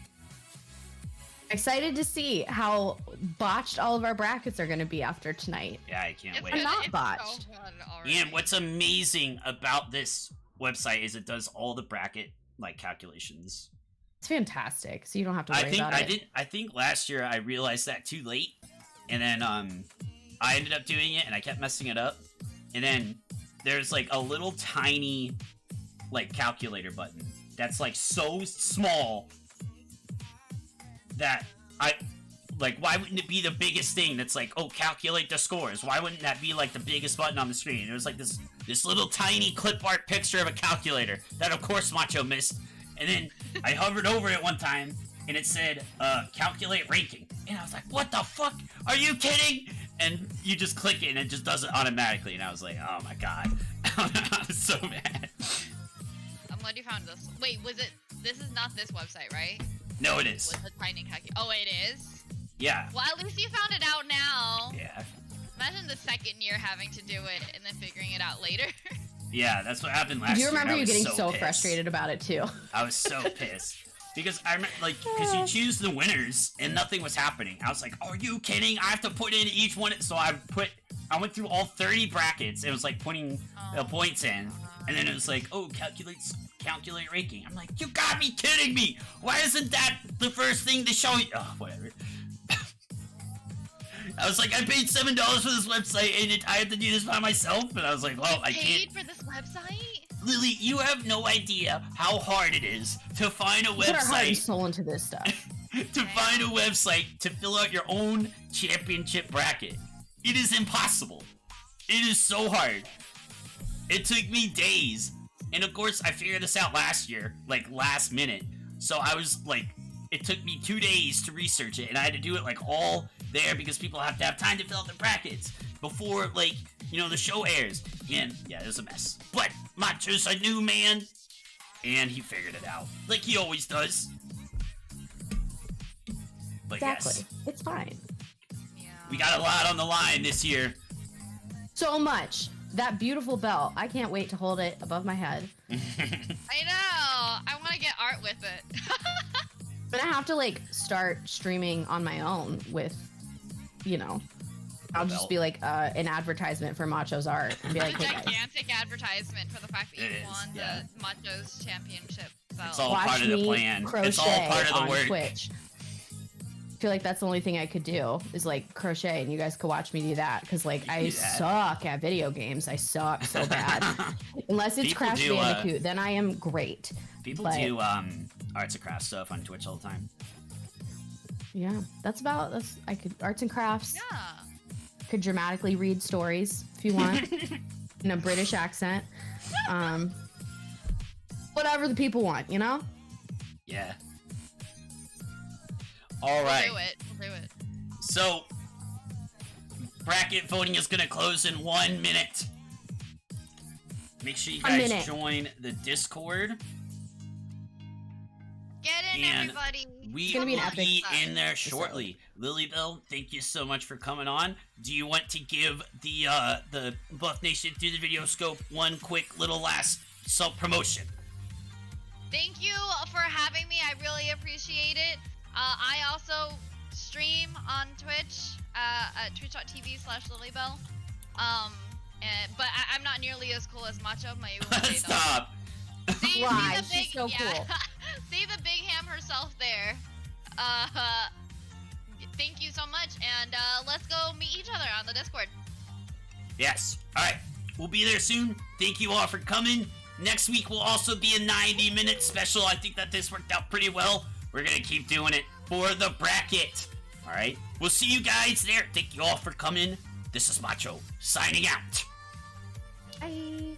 Excited to see how botched all of our brackets are going to be after tonight. Yeah, I can't It's wait. gonna- not it's botched. So fun already. And what's amazing about this website is it does all the bracket like calculations. It's fantastic, so you don't have to worry I think about it. I think last year I realized that too late, and then I ended up doing it and I kept messing it up. And then there's like a little tiny like calculator button that's like so small that why wouldn't it be the biggest thing that's like, oh, calculate the scores? Why wouldn't that be like the biggest button on the screen? It was like this little tiny clip art picture of a calculator that of course Macho missed. And then I hovered over it one time and it said calculate ranking. And I was like, what the fuck? Are you kidding? And you just click it and it just does it automatically. And I was like, oh my god. I was so mad. I'm glad you found this. Wait, this is not this website, right? No, it is. With the tiny calculator. Oh, it is? Yeah. Well, at least you found it out now. Yeah. Imagine the second year having to do it and then figuring it out later. Yeah, that's what happened last Do year. you remember I you was getting so pissed. frustrated about it too? I was so pissed. Because I remember, like, because you choose the winners and nothing was happening. I was like, are you kidding? I have to put in each one. So I went through all 30 brackets. It was like putting the points in. And then it was like, oh, calculate ranking. I'm like, you got me kidding me. Why isn't that the first thing to show you? Oh, whatever. I was like, I paid $7 for this website and I have to do this by myself. And I was like, well, I Paid can't. for this website? Lily, you have no idea how hard it is to find a Put our heart and website. soul into this stuff. To find a website to fill out your own championship bracket. It is impossible. It is so hard. It took me days. And of course, I figured this out last year, like last minute. So I was like, it took me 2 days to research it. And I had to do it like all there because people have to have time to fill out their brackets before, like, you know, the show airs. And yeah, it was a mess. But Macho's a new man. And he figured it out. Like he always does. But Exactly. yes, It's fine. Yeah. we got a lot on the line this year. So much. That beautiful belt. I can't wait to hold it above my head. I know. I want to get art with it. But I have to like start streaming on my own with, you know, I'll just be like an advertisement for Macho's art and be like, A hey guys, gigantic advertisement for the fact that It you is, won yeah. the Macho's championship belt. It's all watch part of the me plan. crochet It's all part of the on work. Twitch. I feel like that's the only thing I could do is like crochet, and you guys could watch me do that because like I do that. suck at video games. I suck so bad. Unless it's People Crash do, Bandicoot, then I am great. People But- do arts and crafts stuff on Twitch all the time. Yeah, that's I could arts and crafts. Yeah. Could dramatically read stories if you want in a British accent. Whatever the people want, you know? Yeah. All right. We'll do it. We'll do it. So bracket voting is gonna close in 1 minute. Make sure you guys join the Discord. Get in, And everybody. We gonna be will an epic be in there shortly. Lilybelle, thank you so much for coming on. Do you want to give the Buff Nation through the video scope one quick little last self-promotion? Thank you for having me. I really appreciate it. I also stream on Twitch at twitch.tv/Lilybelle. But I'm not nearly as cool as Macho. My Stop. See Why? the big, She's so cool. See the big ham herself there. Thank you so much, and let's go meet each other on the Discord. Yes. All right. We'll be there soon. Thank you all for coming. Next week will also be a 90-minute special. I think that this worked out pretty well. We're going to keep doing it for the bracket. All right. We'll see you guys there. Thank you all for coming. This is Macho signing out. Bye.